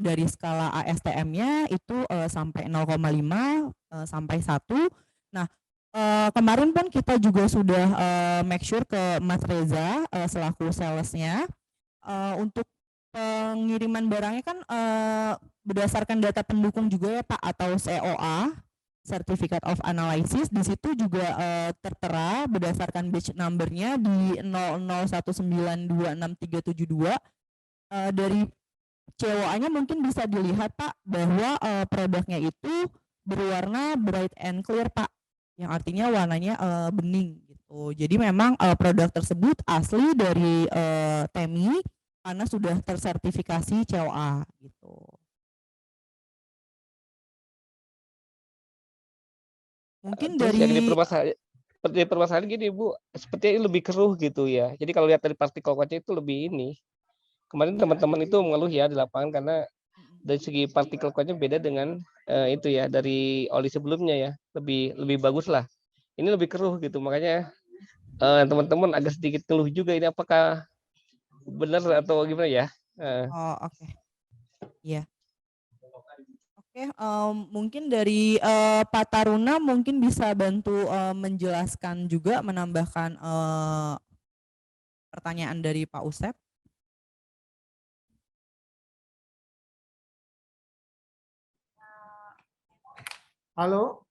dari skala ASTM-nya itu sampai 0,5 sampai 1. Nah, kemarin pun kita juga sudah make sure ke Mas Reza selaku salesnya untuk pengiriman barangnya kan berdasarkan data pendukung juga ya Pak, atau COA, Certificate of Analysis, di situ juga tertera berdasarkan batch number-nya di 0019267372. Dari COA-nya mungkin bisa dilihat Pak bahwa produknya itu berwarna bright and clear Pak, yang artinya warnanya bening gitu. Jadi memang produk tersebut asli dari TEMI karena sudah tersertifikasi COA gitu. Mungkin Terus dari yang permasalahan gini Bu, sepertinya lebih keruh gitu ya. Jadi kalau lihat dari partikel kaca itu lebih ini. Kemarin teman-teman itu mengeluh ya di lapangan karena dari segi partikel kaca beda dengan itu ya dari oli sebelumnya ya. Lebih bagus lah. Ini lebih keruh gitu. Makanya teman-teman agak sedikit keluh juga ini apakah benar atau gimana ya? Oh, oke. Iya. Oke, mungkin dari Pak Taruna mungkin bisa bantu menjelaskan juga, menambahkan pertanyaan dari Pak Usep. Halo?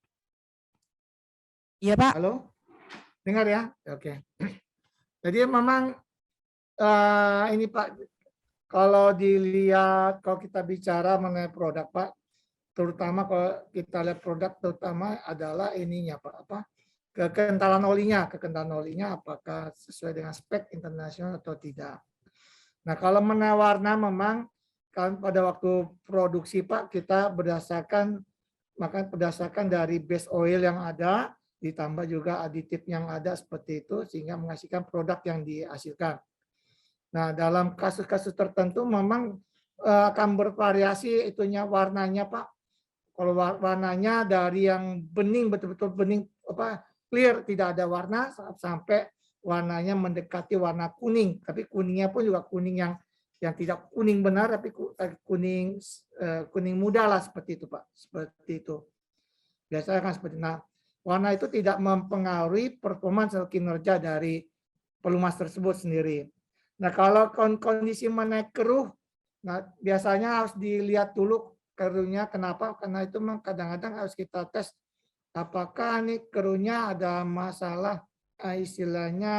Iya Pak. Halo? Dengar ya? Oke. Jadi memang ini Pak, kalau dilihat, kalau kita bicara mengenai produk Pak, terutama kalau kita lihat produk terutama adalah ininya Pak, kekentalan olinya apakah sesuai dengan spek internasional atau tidak. Nah kalau mengenai warna memang kan pada waktu produksi Pak kita berdasarkan dari base oil yang ada ditambah juga aditif yang ada seperti itu sehingga menghasilkan produk yang dihasilkan. Nah dalam kasus-kasus tertentu memang akan bervariasi itunya warnanya Pak. Kalau warnanya dari yang bening betul-betul bening clear tidak ada warna sampai warnanya mendekati warna kuning, tapi kuningnya pun juga kuning yang tidak kuning benar tapi kuning muda lah seperti itu Pak, seperti itu. Biasanya kan seperti itu. Nah, warna itu tidak mempengaruhi performance atau kinerja dari pelumas tersebut sendiri. Nah, kalau kondisi menaik keruh, nah biasanya harus dilihat dulu keruhnya kenapa? Karena itu memang kadang-kadang harus kita tes apakah nih keruhnya ada masalah istilahnya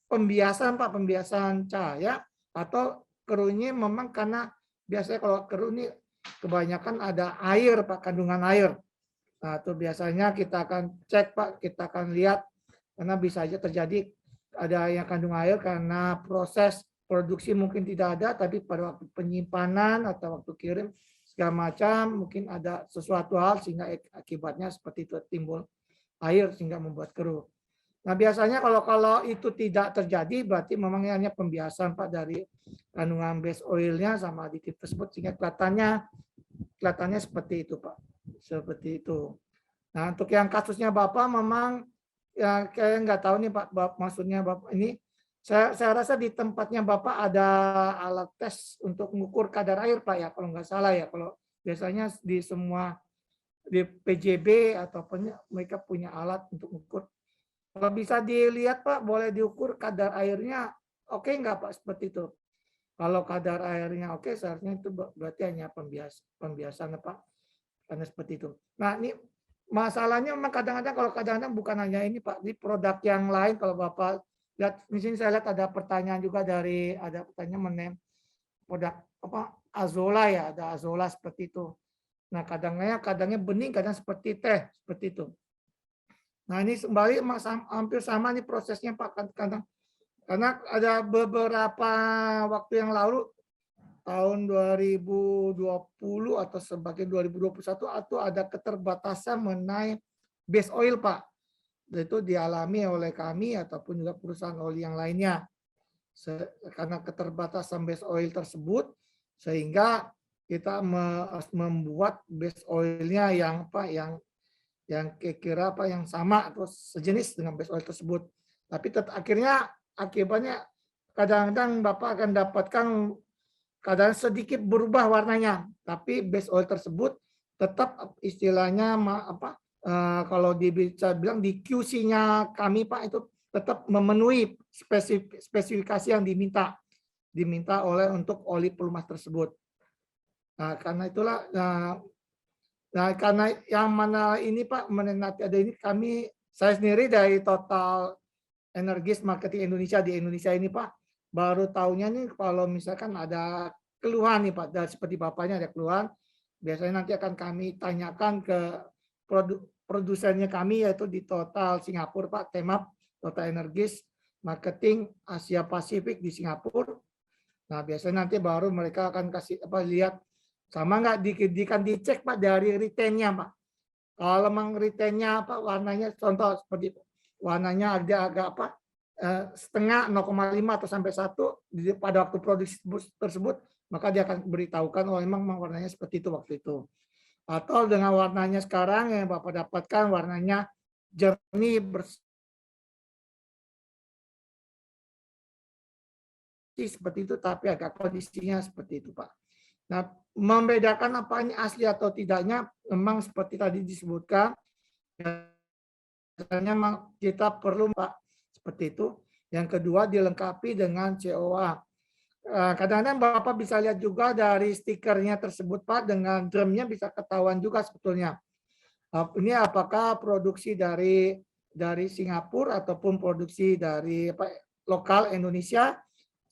pembiasan Pak, pembiasan cahaya atau keruhnya memang karena biasanya kalau keruh ini kebanyakan ada air Pak, kandungan air. Nah, itu biasanya kita akan cek Pak, kita akan lihat karena bisa aja terjadi ada yang kandung air karena proses produksi mungkin tidak ada, tapi pada waktu penyimpanan atau waktu kirim segala macam mungkin ada sesuatu hal sehingga akibatnya seperti itu timbul air sehingga membuat keruh. Nah biasanya kalau itu tidak terjadi berarti memang hanya pembiasan Pak dari kandungan base oilnya sama aditif tersebut sehingga kelihatannya seperti itu Pak, seperti itu. Nah untuk yang kasusnya Bapak memang ya kayak nggak tahu nih Pak, maksudnya Bapak ini saya rasa di tempatnya Bapak ada alat tes untuk mengukur kadar air Pak ya, kalau nggak salah ya. Kalau biasanya di semua di PJB ataupun mereka punya alat untuk mengukur. Kalau bisa dilihat Pak, boleh diukur kadar airnya oke nggak Pak seperti itu. Kalau kadar airnya oke, seharusnya itu berarti hanya pembiasan Pak, karena seperti itu. Nah ini masalahnya memang kadang-kadang kalau kadang-kadang bukan hanya ini Pak, di produk yang lain kalau Bapak lihat di sini saya lihat ada pertanyaan juga ada pertanyaan mengenai produk azola ya, ada azola seperti itu. Nah kadangnya bening, kadang seperti teh seperti itu. Nah ini kembali hampir sama nih prosesnya Pak, kadang karena ada beberapa waktu yang lalu tahun 2020 atau sebagian 2021 atau ada keterbatasan mengenai base oil Pak. Itu dialami oleh kami ataupun juga perusahaan oli yang lainnya. Karena keterbatasan base oil tersebut sehingga kita membuat base oilnya yang kira-kira yang sama atau sejenis dengan base oil tersebut. Tapi akhirnya akibatnya kadang-kadang Bapak akan dapatkan kadang sedikit berubah warnanya, tapi base oil tersebut tetap istilahnya kalau bisa bilang di QC-nya kami Pak itu tetap memenuhi spesifikasi yang diminta oleh untuk oli pelumas tersebut. Nah, karena itulah, nah karena yang mana ini Pak, nanti ada ini saya sendiri dari Total Energies Marketing Indonesia di Indonesia ini Pak, baru tahunya nih kalau misalkan ada keluhan nih Pak, dan seperti Bapaknya ada keluhan, biasanya nanti akan kami tanyakan ke produsennya kami yaitu di Total Singapura Pak, Temap Total Energies Marketing Asia Pasifik di Singapura. Nah biasanya nanti baru mereka akan kasih lihat sama nggak dicek Pak dari retainnya Pak. Kalau memang retainnya Pak warnanya contoh seperti warnanya agak setengah 0,5 atau sampai 1 pada waktu produksi tersebut, maka dia akan beritahukan oh memang warnanya seperti itu waktu itu. Atau dengan warnanya sekarang yang Bapak dapatkan warnanya jernih bersih seperti itu, tapi agak kondisinya seperti itu Pak. Nah, membedakan apa ini asli atau tidaknya memang seperti tadi disebutkan, biasanya kita perlu Pak seperti itu. Yang kedua dilengkapi dengan COA. Kadang-kadang Bapak bisa lihat juga dari stikernya tersebut Pak, dengan drumnya bisa ketahuan juga sebetulnya. Ini apakah produksi dari Singapura ataupun produksi dari lokal Indonesia.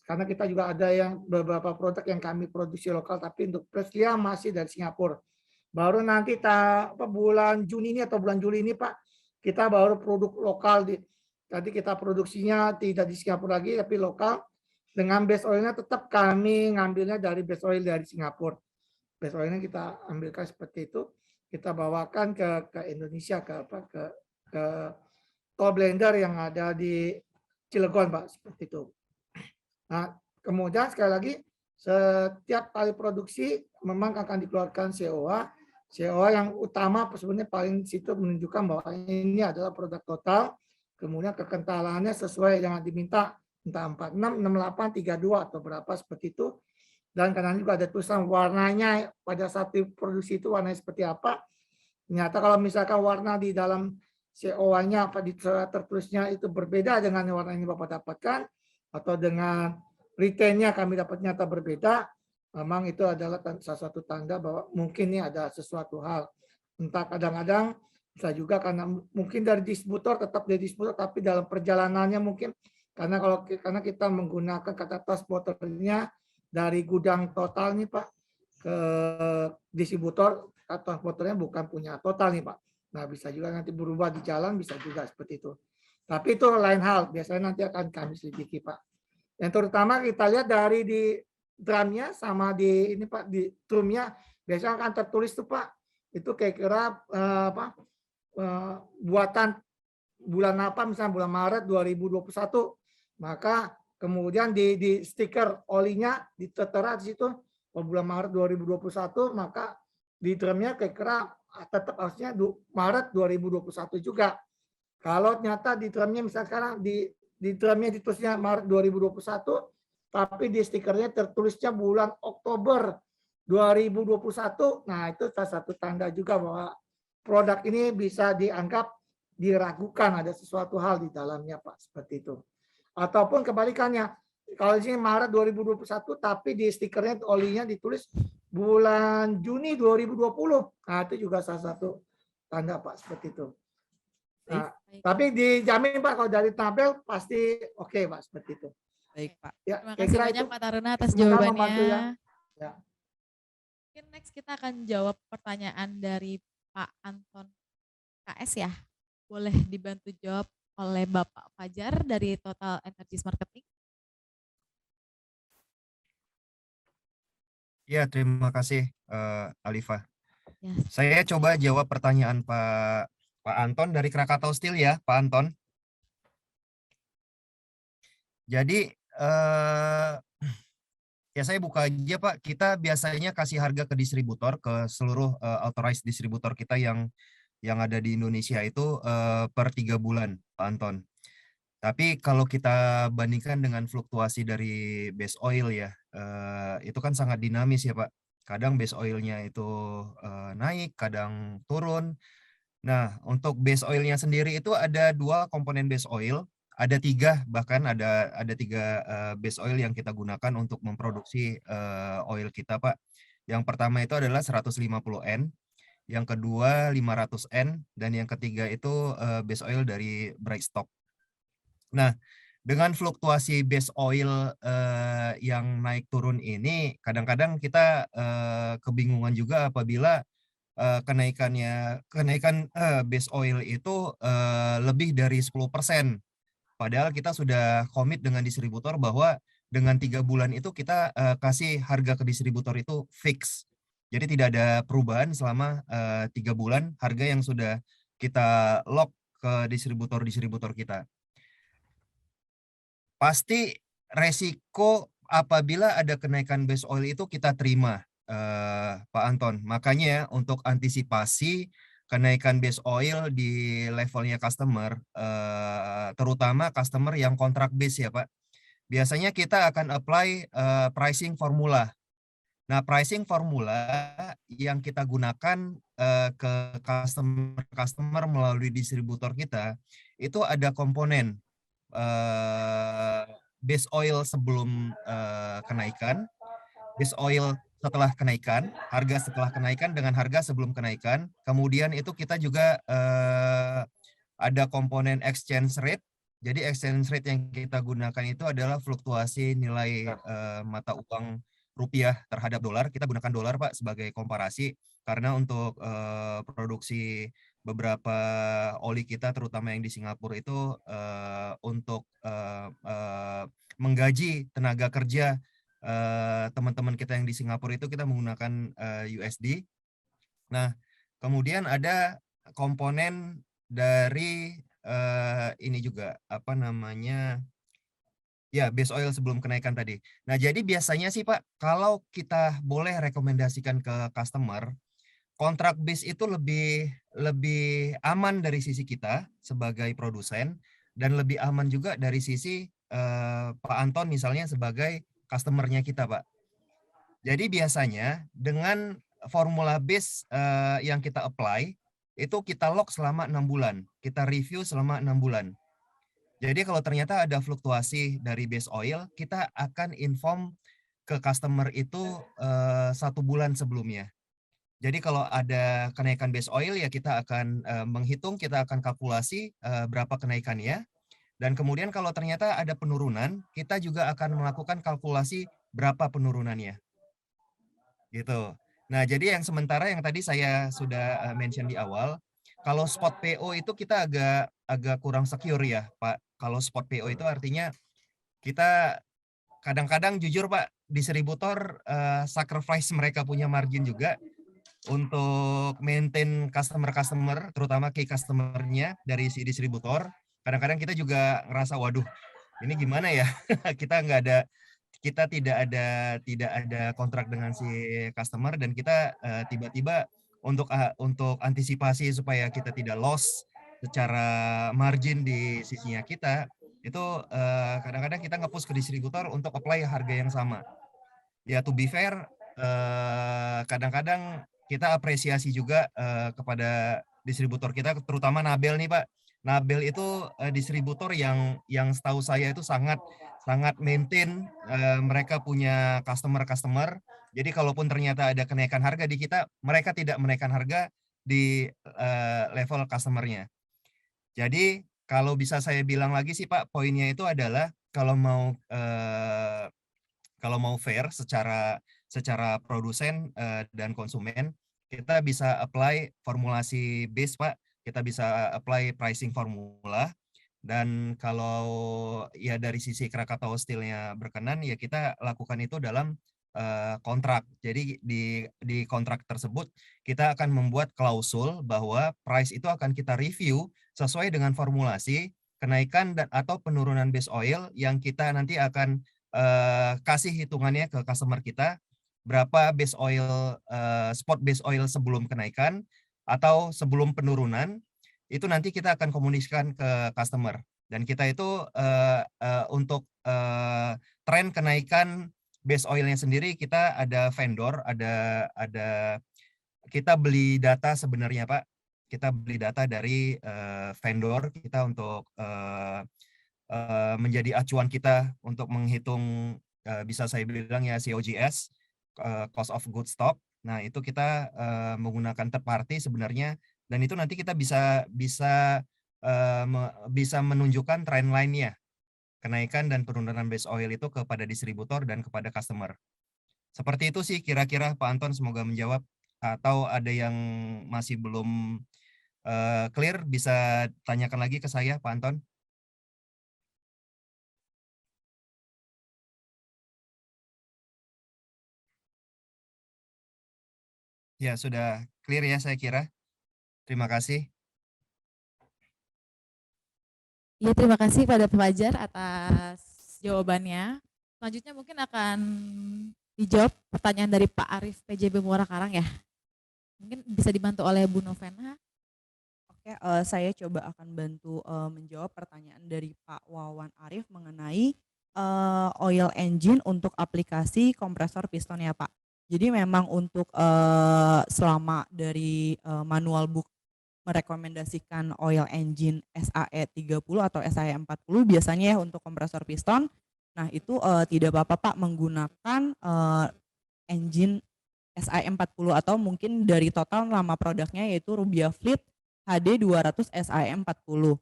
Karena kita juga ada yang beberapa produk yang kami produksi lokal, tapi untuk Preslia masih dari Singapura. Baru nanti bulan Juni ini atau bulan Juli ini Pak, kita baru produk lokal. Tadi kita produksinya tidak di Singapura lagi, tapi lokal. Dengan base oilnya tetap kami ngambilnya dari base oil dari Singapura. Base oilnya kita ambilkan seperti itu, kita bawakan ke Indonesia, ke toll blender yang ada di Cilegon Pak, seperti itu. Nah, kemudian sekali lagi setiap kali produksi memang akan dikeluarkan COA. COA yang utama sebenarnya paling situ menunjukkan bahwa ini adalah produk total. Kemudian kekentalannya sesuai yang diminta, entah 46, 68, 32 atau berapa seperti itu. Dan kadang juga ada tulisan warnanya pada saat diproduksi itu warnanya seperti apa. Ternyata kalau misalkan warna di dalam COA-nya apa di tertulisnya itu berbeda dengan warna yang Bapak dapatkan, atau dengan retainnya kami dapat nyata berbeda, memang itu adalah salah satu tanda bahwa mungkin ini ada sesuatu hal. Entah kadang-kadang bisa juga karena mungkin dari distributor, tetap dari distributor, tapi dalam perjalanannya mungkin karena kita menggunakan kata transporternya dari gudang total nih Pak ke distributor, transporternya bukan punya total nih Pak. Nah bisa juga nanti berubah di jalan, bisa juga seperti itu. Tapi itu lain hal, biasanya nanti akan kami selidiki Pak. Yang terutama kita lihat dari di drumnya sama di ini Pak, di drumnya biasanya akan tertulis tuh Pak, itu kira-kira buatan bulan apa, misalnya bulan Maret 2021, maka kemudian di stiker olinya ditera di situ bulan Maret 2021, maka di drumnya kira-kira tetap harusnya Maret 2021 juga. Kalau ternyata di drumnya misalnya sekarang di drumnya ditulisnya Maret 2021, tapi di stikernya tertulisnya bulan Oktober 2021, nah itu salah satu tanda juga bahwa produk ini bisa dianggap diragukan ada sesuatu hal di dalamnya Pak, seperti itu. Ataupun kebalikannya, kalau di sini Maret 2021, tapi di stikernya olinya ditulis bulan Juni 2020, nah itu juga salah satu tanda Pak, seperti itu. Nah, tapi dijamin Pak kalau dari tabel pasti oke Pak, seperti itu. Baik Pak. Ya, terima kasih banyak Pak Taruna atas Semoga jawabannya. membantu ya. Mungkin next kita akan jawab pertanyaan dari Pak Anton KS ya. Boleh dibantu jawab oleh Bapak Fajar dari Total Energies Marketing. Ya, terima kasih Alifah. Ya. Saya coba jawab pertanyaan Pak Anton dari Krakatau Steel ya, Pak Anton. Jadi ya saya buka aja Pak, kita biasanya kasih harga ke distributor, ke seluruh authorized distributor kita yang ada di Indonesia itu per 3 bulan, Pak Anton. Tapi kalau kita bandingkan dengan fluktuasi dari base oil ya, itu kan sangat dinamis ya Pak. Kadang base oilnya itu naik, kadang turun. Nah, untuk base oilnya sendiri itu ada 2 komponen base oil, ada 3 bahkan ada 3 base oil yang kita gunakan untuk memproduksi oil kita Pak. Yang pertama itu adalah 150N, yang kedua 500N, dan yang ketiga itu base oil dari Brightstock. Nah, dengan fluktuasi base oil yang naik turun ini, kadang-kadang kita kebingungan juga apabila kenaikan base oil itu lebih dari 10%. Padahal kita sudah komit dengan distributor bahwa dengan 3 bulan itu kita kasih harga ke distributor itu fix. Jadi tidak ada perubahan selama 3 bulan harga yang sudah kita lock ke distributor kita. Pasti resiko apabila ada kenaikan base oil itu kita terima, Pak Anton. Makanya untuk antisipasi kenaikan base oil di levelnya customer, terutama customer yang kontrak base ya Pak. Biasanya kita akan apply pricing formula. Nah, pricing formula yang kita gunakan ke customer melalui distributor kita, itu ada komponen base oil sebelum kenaikan, base oil setelah kenaikan, harga setelah kenaikan dengan harga sebelum kenaikan. Kemudian itu kita juga ada komponen exchange rate. Jadi exchange rate yang kita gunakan itu adalah fluktuasi nilai mata uang rupiah terhadap dolar. Kita gunakan dolar Pak sebagai komparasi karena untuk produksi beberapa oli kita terutama yang di Singapura itu untuk menggaji tenaga kerja teman-teman kita yang di Singapura itu kita menggunakan USD. Nah, kemudian ada komponen dari ini juga apa namanya? Ya, base oil sebelum kenaikan tadi. Nah, jadi biasanya sih Pak, kalau kita boleh rekomendasikan ke customer, kontrak base itu lebih aman dari sisi kita sebagai produsen dan lebih aman juga dari sisi Pak Anton misalnya sebagai customernya kita Pak. Jadi biasanya dengan formula base yang kita apply itu kita lock selama 6 bulan, kita review selama 6 bulan. Jadi kalau ternyata ada fluktuasi dari base oil, kita akan inform ke customer itu 1 bulan sebelumnya. Jadi kalau ada kenaikan base oil ya kita akan menghitung, kita akan kalkulasi berapa kenaikannya. Dan kemudian kalau ternyata ada penurunan, kita juga akan melakukan kalkulasi berapa penurunannya. Gitu. Nah, jadi yang sementara yang tadi saya sudah mention di awal, kalau spot PO itu kita agak kurang secure ya, Pak. Kalau spot PO itu artinya kita kadang-kadang jujur Pak, distributor sacrifice mereka punya margin juga untuk maintain customer, terutama key customer-nya dari si distributor. Kadang-kadang kita juga ngerasa, waduh, ini gimana ya? Kita tidak ada kontrak dengan si customer dan kita tiba-tiba untuk antisipasi supaya kita tidak loss secara margin di sisinya kita, itu kadang-kadang kita nge-push ke distributor untuk apply harga yang sama. Ya, to be fair, kadang-kadang kita apresiasi juga kepada distributor kita, terutama Nabel nih Pak. Nabel itu distributor yang setahu saya itu sangat maintain, mereka punya customer. Jadi kalaupun ternyata ada kenaikan harga di kita, mereka tidak menaikkan harga di level customernya. Jadi kalau bisa saya bilang lagi sih Pak, poinnya itu adalah kalau mau fair secara produsen dan konsumen, kita bisa apply formulasi base Pak, kita bisa apply pricing formula, dan kalau ya dari sisi Krakatau Steel-nya berkenan, ya kita lakukan itu dalam kontrak. Jadi di kontrak tersebut kita akan membuat klausul bahwa price itu akan kita review sesuai dengan formulasi kenaikan dan atau penurunan base oil yang kita nanti akan kasih hitungannya ke customer kita, berapa base oil spot base oil sebelum kenaikan atau sebelum penurunan, itu nanti kita akan komunikasikan ke customer. Dan kita itu untuk tren kenaikan base oilnya sendiri, kita ada vendor, ada kita beli data sebenarnya Pak, kita beli data dari vendor kita untuk menjadi acuan kita untuk menghitung bisa saya bilang ya COGS. cost of goods stock. Nah, itu kita menggunakan third party sebenarnya, dan itu nanti kita bisa menunjukkan trend line-nya, kenaikan dan penurunan base oil itu kepada distributor dan kepada customer. Seperti itu sih kira-kira Pak Anton, semoga menjawab. Atau ada yang masih belum clear, bisa tanyakan lagi ke saya, Pak Anton. Ya, sudah clear ya saya kira. Terima kasih. Ya, terima kasih pada pelajar atas jawabannya. Selanjutnya mungkin akan dijawab pertanyaan dari Pak Arif PJB Muara Karang ya. Mungkin bisa dibantu oleh Bu Novena. Oke, saya coba akan bantu menjawab pertanyaan dari Pak Wawan Arif mengenai oil engine untuk aplikasi kompresor piston ya Pak. Jadi memang untuk selama dari manual book merekomendasikan oil engine SAE 30 atau SAE 40 biasanya ya untuk kompresor piston. Nah itu tidak apa-apa Pak menggunakan engine SAE 40 atau mungkin dari total nama produknya yaitu Rubia Fleet HD 200 SAE 40.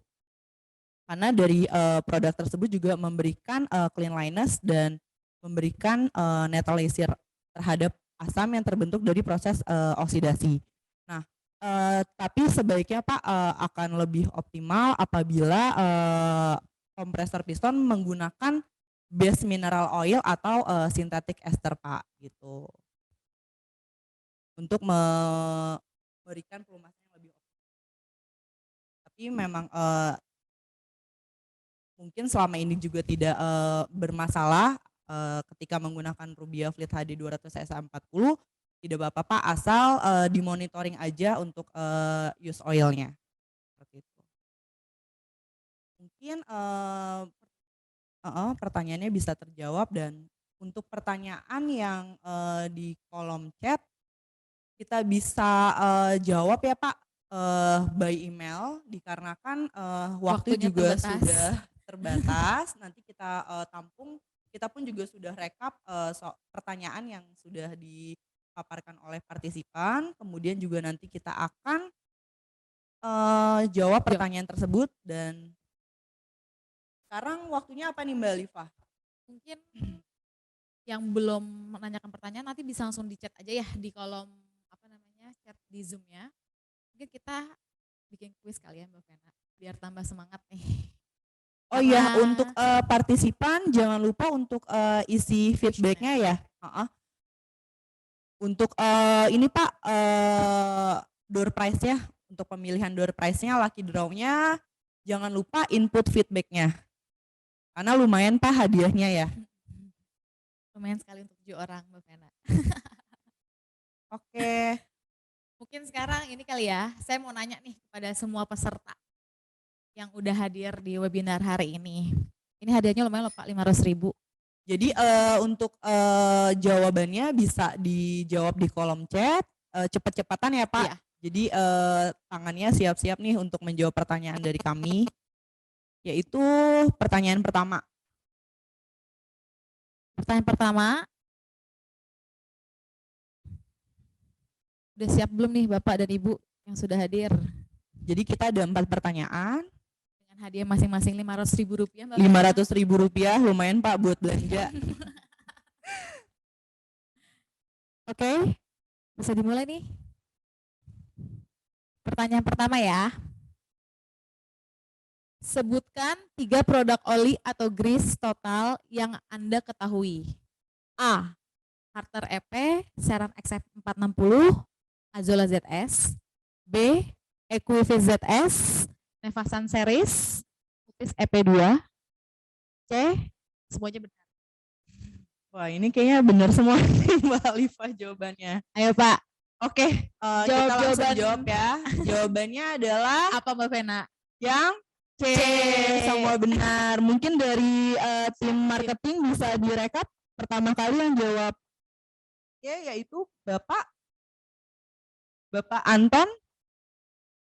Karena dari produk tersebut juga memberikan cleanliness dan memberikan neutralisir terhadap asam yang terbentuk dari proses oksidasi. Nah, tapi sebaiknya Pak akan lebih optimal apabila kompresor piston menggunakan base mineral oil atau synthetic ester Pak gitu. Untuk memberikan pelumasan yang lebih optimal. Tapi memang mungkin selama ini juga tidak bermasalah ketika menggunakan Rubia Fleet HD 200 SA40. Tidak apa-apa Pak, asal dimonitoring aja untuk use oilnya. Seperti itu. Mungkin pertanyaannya bisa terjawab, dan untuk pertanyaan yang di kolom chat kita bisa jawab ya Pak by email, dikarenakan waktu Waktunya juga terbatas. sudah terbatas. Nanti kita tampung, kita pun juga sudah rekap pertanyaan yang sudah dipaparkan oleh partisipan, kemudian juga nanti kita akan jawab pertanyaan tersebut. Dan sekarang waktunya apa nih Mbak Liva? Mungkin yang belum menanyakan pertanyaan nanti bisa langsung di chat aja ya di kolom chat di Zoom-nya. Mungkin kita bikin kuis kali ya Mbak Vena biar tambah semangat nih. Oh iya, untuk partisipan jangan lupa untuk isi feedbacknya ya. Untuk ini Pak, door prize-nya, untuk pemilihan door prize-nya, lucky draw-nya, jangan lupa input feedbacknya. Karena lumayan Pak hadiahnya ya. Lumayan sekali untuk 7 orang Mbak Vena. Oke. Mungkin sekarang ini kali ya, saya mau nanya nih kepada semua peserta yang udah hadir di webinar hari ini. Ini hadiahnya lumayan loh Pak, 500.000. Jadi untuk jawabannya bisa dijawab di kolom chat, cepet-cepatan ya Pak. Iya. Jadi tangannya siap-siap nih untuk menjawab pertanyaan dari kami, yaitu pertanyaan pertama. Pertanyaan pertama, udah siap belum nih Bapak dan Ibu yang sudah hadir? Jadi kita ada 4 pertanyaan. Dengan hadiah masing-masing Rp500.000. Rp500.000 lumayan Pak buat belanja. Oke, bisa dimulai nih. Pertanyaan pertama ya. Sebutkan 3 produk oli atau grease total yang Anda ketahui. A. Carter EP, Seran XF460, Azola ZS. B. Equivis ZS, Nevasan Series, Putis EP2. C. Semuanya benar. Wah ini kayaknya benar semua nih Mbak Liva jawabannya. Ayo Pak. Oke, kita langsung jawab ya. Jawabannya adalah apa Mbak Vena? Yang C. Semua benar. Mungkin dari tim marketing bisa direkap pertama kali yang jawab yaitu Bapak Anton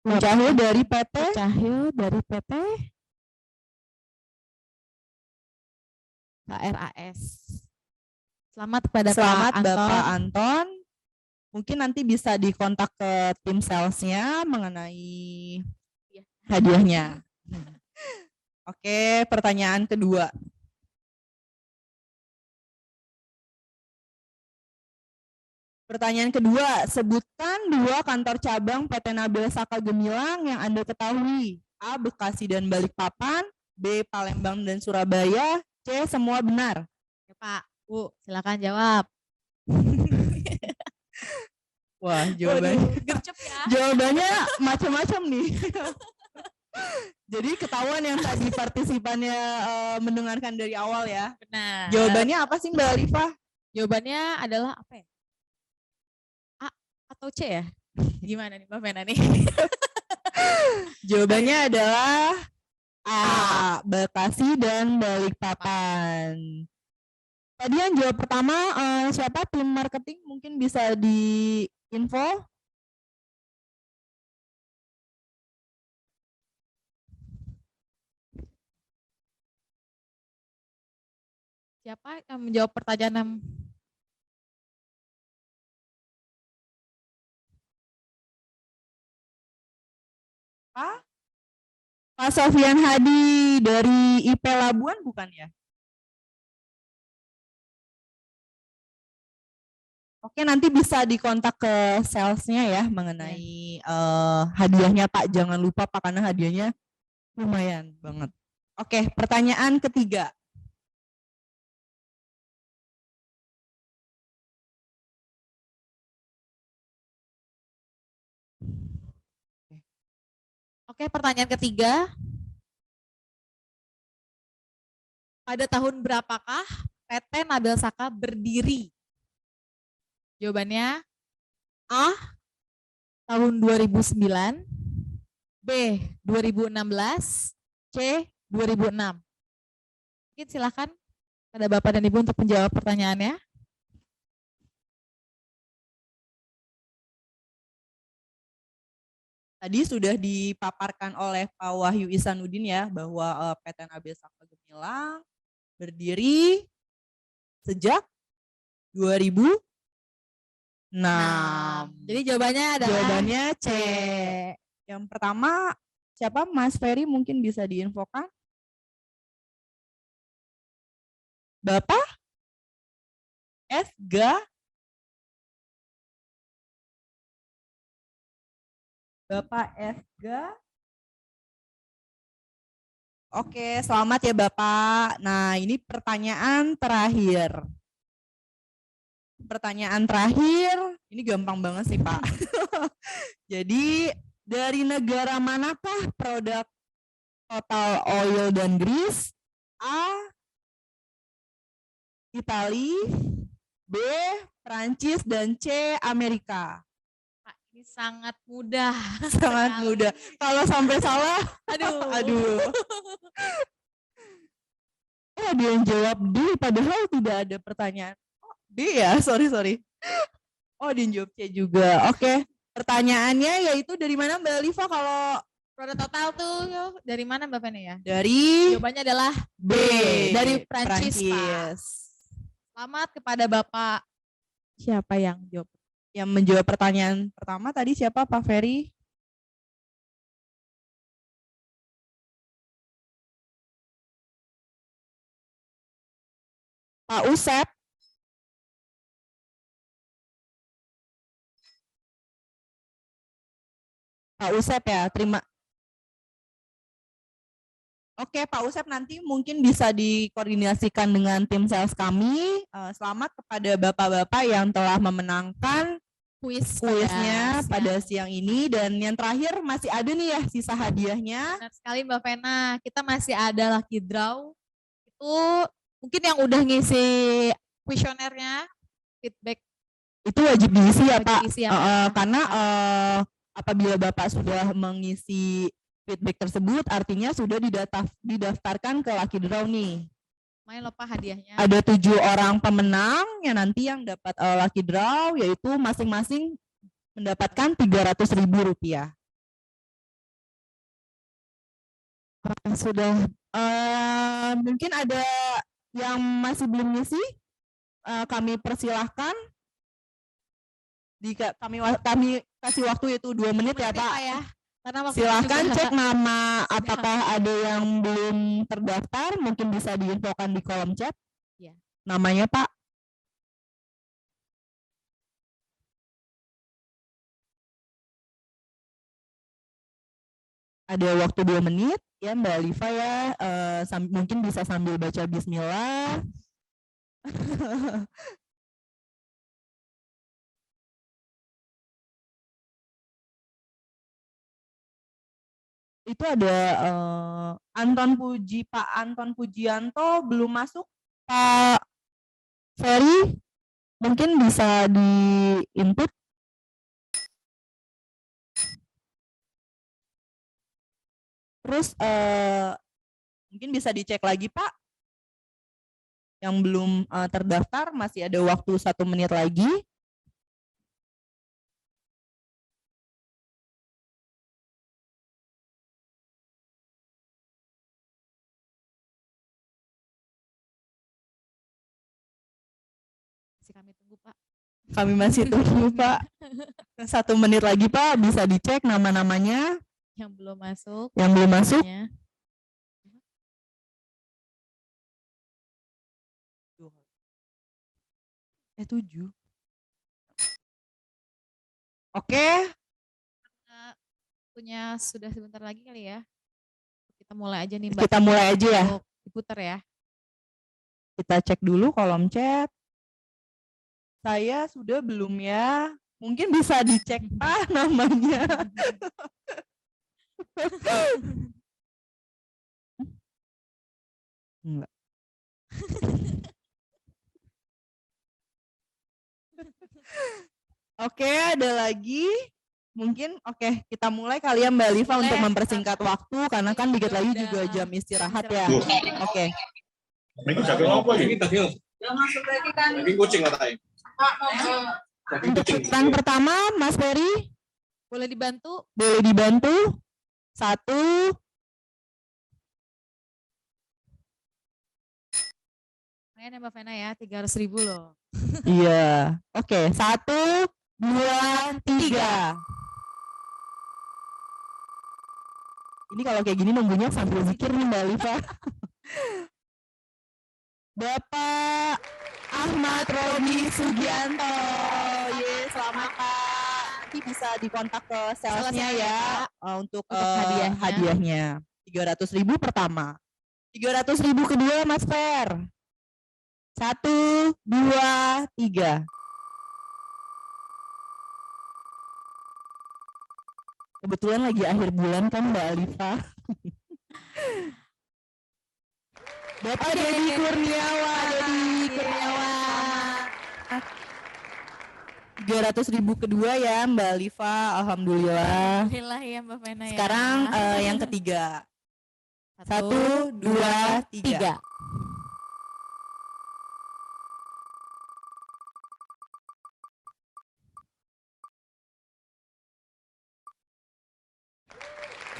Cahyo dari PT. Cahyo dari PT KRAS. Selamat kepada Selamat Pak Bapak Anton. Anton. Mungkin nanti bisa dikontak ke tim salesnya mengenai hadiahnya. Oke, pertanyaan kedua. Pertanyaan kedua, sebutkan 2 kantor cabang PT Nabil Saka Gemilang yang Anda ketahui. A. Bekasi dan Balikpapan, B. Palembang dan Surabaya, C. Semua benar. Ya, Pak, Bu, silakan jawab. Wah, jawabannya, Gercep ya. jawabannya macam-macam nih. Jadi ketahuan yang tadi partisipannya mendengarkan dari awal ya. Benar. Jawabannya apa sih Mbak Alifa? Jawabannya adalah apa ya? A atau C ya? Gimana nih Mbak Vena nih? Jawabannya adalah A. Bekasi dan Balikpapan. Tadi yang jawab pertama siapa? Tim marketing mungkin bisa di info. Siapa yang menjawab pertanyaan Pak Sofian Hadi dari IP Labuan bukan ya? Oke, nanti bisa dikontak ke salesnya ya mengenai hadiahnya Pak. Jangan lupa Pak karena hadiahnya lumayan banget. Oke, pertanyaan ketiga. Oke, pertanyaan ketiga. Pada tahun berapakah PT Nabil Saka berdiri? Jawabannya A. Tahun 2009, B. 2016, C. 2006. Mungkin silakan pada Bapak dan Ibu untuk menjawab pertanyaannya. Tadi sudah dipaparkan oleh Pak Wahyu Isanuddin ya bahwa PT Nabil Saka Gemilang berdiri sejak 2006. Jadi jawabannya adalah Jawabannya C. Yang pertama siapa? Mas Ferry mungkin bisa diinfokan. Bapak Esga. Bapak Esga. Oke, selamat ya Bapak. Nah, ini pertanyaan terakhir. Pertanyaan terakhir, ini gampang banget sih Pak. Jadi, dari negara manakah produk Total Oil dan Grease? A. Itali, B. Prancis, dan C. Amerika. ini sangat mudah. Sangat mudah. Kalau sampai salah, aduh. Ada yang jawab D, padahal tidak ada pertanyaan. Oh, D ya, sorry. Oh, dia jawab C juga. Oke, pertanyaannya yaitu dari mana Mbak Alifa kalau produk Total tuh dari mana Mbak Fene ya? Dari jawabannya adalah B, dari Prancis, Pak. Selamat kepada Bapak. Siapa yang jawab? Yang menjawab pertanyaan pertama tadi siapa Pak Ferry? Pak Usep. Pak Usep ya, terima. Oke Pak Usep, nanti mungkin bisa dikoordinasikan dengan tim sales kami. Selamat kepada bapak-bapak yang telah memenangkan kuisnya pada siang ini. Dan yang terakhir masih ada nih ya sisa hadiahnya. Benar sekali Mbak Vena, kita masih ada lucky draw. Itu mungkin yang udah ngisi kuesionernya, feedback. Itu wajib diisi ya Pak, Pak. karena apabila Bapak sudah mengisi feedback tersebut, artinya sudah didaftarkan ke lucky draw nih. Main lupa hadiahnya. Ada 7 orang pemenang yang nanti yang dapat lucky draw, yaitu masing-masing mendapatkan Rp300.000. Sudah, mungkin ada yang masih belum ngisi? kami persilahkan. Kami kasih waktu itu 2 menit ya Pak. Ya. Karena waktu Silahkan juga cek nama sudah apakah ada yang belum terdaftar, mungkin bisa diinfokan di kolom chat. Ya. Namanya Pak. Ada waktu 2 menit ya Mbak Alifa ya, mungkin bisa sambil baca bismillah. Itu ada Pak Anton Pujianto belum masuk. Pak Ferry mungkin bisa di input. Terus mungkin bisa dicek lagi Pak. Yang belum terdaftar masih ada waktu 1 menit lagi. kami tunggu Pak. Kami masih tunggu Pak. 1 menit lagi Pak, bisa dicek nama-namanya. Yang belum masuk. Yang belum masuk. Namanya. 7. Oke. Punya sudah sebentar lagi kali ya. Kita mulai aja nih Mbak. Kita mulai aja ya. Diputar ya. Kita cek dulu kolom chat. Saya sudah belum ya. Mungkin bisa dicek Pak namanya. Enggak. Oke, ada lagi. Mungkin oke, kita mulai kali ya Mbak Alifa untuk mempersingkat waktu karena kan dikit lagi juga jam istirahat ya. Oke. Untuk pertanyaan pertama, Mas Ferry. Boleh dibantu? Boleh dibantu. 1. Lumayan ya Mbak Vena ya, 300.000 loh. Iya. Oke, 1, 2, 3. Ini kalau kayak gini nunggunya sambil zikir nih Mbak Alifa. Bapak Ahmad Robi Sugianto. Ye, selamat Pak. Nanti bisa dikontak ke salesnya ya untuk hadiahnya. 300.000 pertama. 300.000 kedua Mas Fer. 1, 2, 3. Kebetulan lagi akhir bulan kan Mbak Alifa. Bapak Dedi Kurniawan. 300.000 kedua ya Mbak Alifa. Alhamdulillah. Alhamdulillah ya Mbak Vena ya. Sekarang yang ketiga. 1, 2, 3.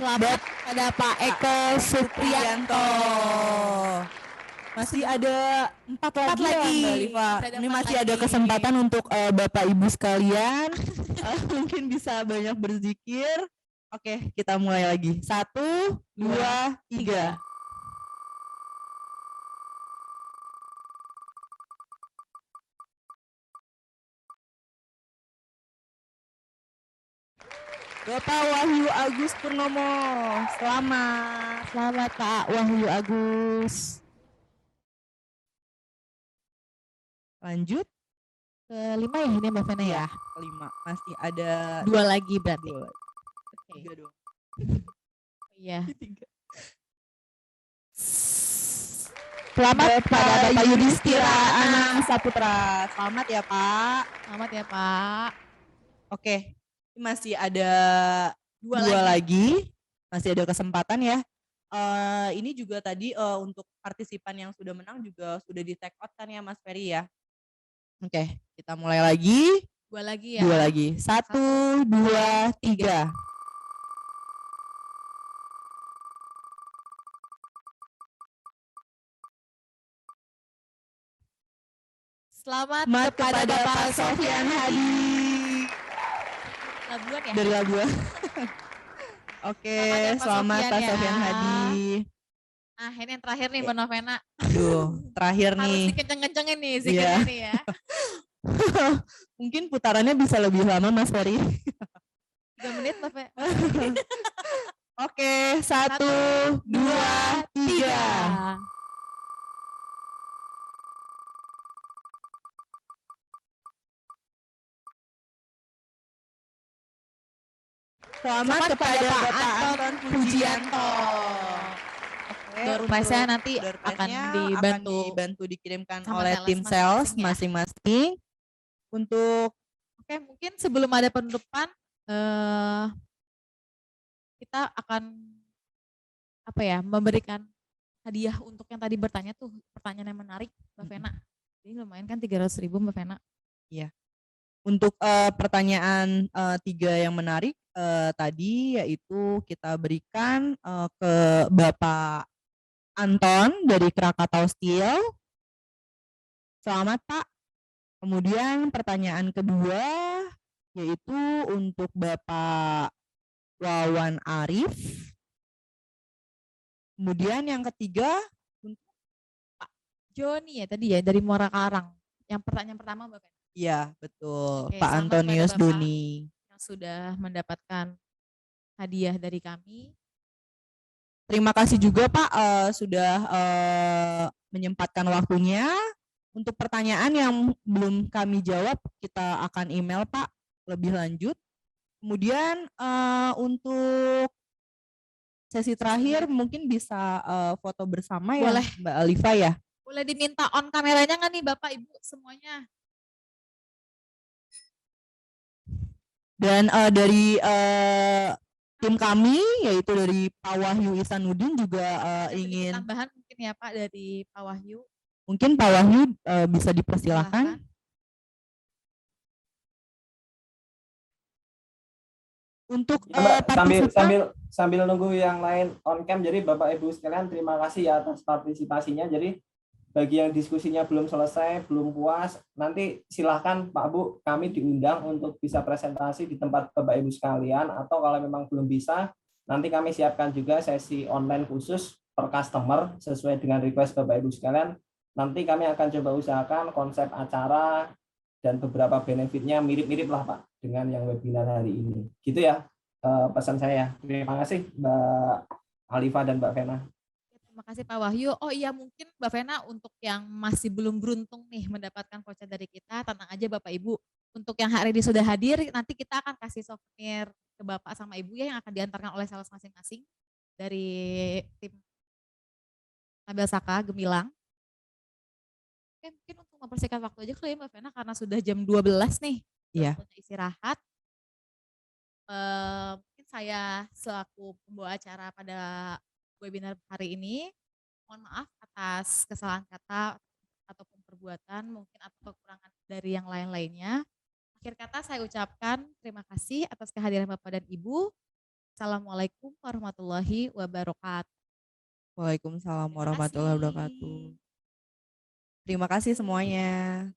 Selamat pada Pak Eko Supriyanto. Masih ada 4 lagi ya, Mbak Alifa. Ini masih ada kesempatan untuk Bapak Ibu sekalian. Mungkin bisa banyak berzikir. Oke, kita mulai lagi. 1, 2, 3. Bapak Wahyu Agus Purnomo, selamat Pak Wahyu Agus. Lanjut ke-5 ya ini Mbak Vena ya. Ke-5 masih ada 2 lagi berarti. Oke. 3 doang. Iya. 3. Selamat pada Bapak Yudhistira Anang Saputra. Selamat ya Pak. Selamat ya Pak. Oke. Masih ada 2 lagi. Masih ada kesempatan ya. Ini juga tadi untuk partisipan yang sudah menang juga sudah di take out kan ya Mas Ferry ya. Oke, kita mulai lagi. 2 lagi ya. 2 lagi. 1, 2, 3. Selamat kepada Bapak Sofyan Hadi Labuan ya? dari Labuan. Oke, selamat Pak Sofyan Hadi. Nah, ini yang terakhir nih Mbak Novena. Aduh, terakhir Harus nih. dikenceng-kencengin nih zikirnya nih ya. Mungkin putarannya bisa lebih lama Mas Ferry. 3 menit Mbak Fe. Oke, 1, 2, 3. Selamat kepada Bapak Anton Pujianto. Door prize-nya nanti akan dibantu dikirimkan sama oleh tim sales masing-masing. Untuk Oke, mungkin sebelum ada penutupan kita akan memberikan hadiah untuk yang tadi bertanya tuh, pertanyaan yang menarik Mbak Vena. Jadi lumayan kan 300.000 Mbak Vena. Iya. Untuk pertanyaan 3 yang menarik tadi yaitu kita berikan ke Bapak Anton dari Krakatau Steel. Selamat Pak. Kemudian pertanyaan kedua yaitu untuk Bapak Wawan Arif. Kemudian yang ketiga untuk Pak Joni ya tadi ya dari Muara Karang. Yang pertanyaan pertama Mbak Vena. Iya, betul. Oke, Pak Antonius Doni yang sudah mendapatkan hadiah dari kami. Terima kasih juga Pak sudah menyempatkan waktunya. Untuk pertanyaan yang belum kami jawab, kita akan email Pak lebih lanjut. Kemudian untuk sesi terakhir mungkin bisa foto bersama ya Boleh. Mbak Alifa ya. Boleh diminta on kameranya nggak nih Bapak Ibu semuanya? Dan dari tim kami yaitu dari Pak Wahyu Isanuddin juga ingin tambahan mungkin ya Pak dari Pak Wahyu. Mungkin Pak Wahyu bisa dipersilakan. Untuk sambil nunggu yang lain on cam, jadi Bapak Ibu sekalian terima kasih ya atas partisipasinya. Jadi bagi yang diskusinya belum selesai, belum puas, nanti silahkan Pak Bu, kami diundang untuk bisa presentasi di tempat Bapak Ibu sekalian, atau kalau memang belum bisa, nanti kami siapkan juga sesi online khusus per customer sesuai dengan request Bapak Ibu sekalian. Nanti kami akan coba usahakan konsep acara dan beberapa benefitnya mirip-mirip lah Pak dengan yang webinar hari ini. Gitu ya pesan saya. Terima kasih Mbak Alifa dan Mbak Vena. Terima kasih Pak Wahyu. Oh iya, mungkin Mbak Vena untuk yang masih belum beruntung nih mendapatkan voucher dari kita, tenang aja Bapak Ibu. Untuk yang hari ini sudah hadir, nanti kita akan kasih souvenir ke Bapak sama Ibu ya yang akan diantarkan oleh sales masing-masing dari tim Nabel Saka Gemilang. Oke, mungkin untuk mempersingkat waktu aja kali ya Mbak Vena karena sudah jam 12 nih. Iya. Istirahat. Mungkin saya selaku pembawa acara pada webinar hari ini, mohon maaf atas kesalahan kata ataupun perbuatan, mungkin atau kekurangan dari yang lain-lainnya. Akhir kata saya ucapkan terima kasih atas kehadiran Bapak dan Ibu. Assalamualaikum warahmatullahi wabarakatuh. Waalaikumsalam warahmatullahi wabarakatuh. Terima kasih semuanya.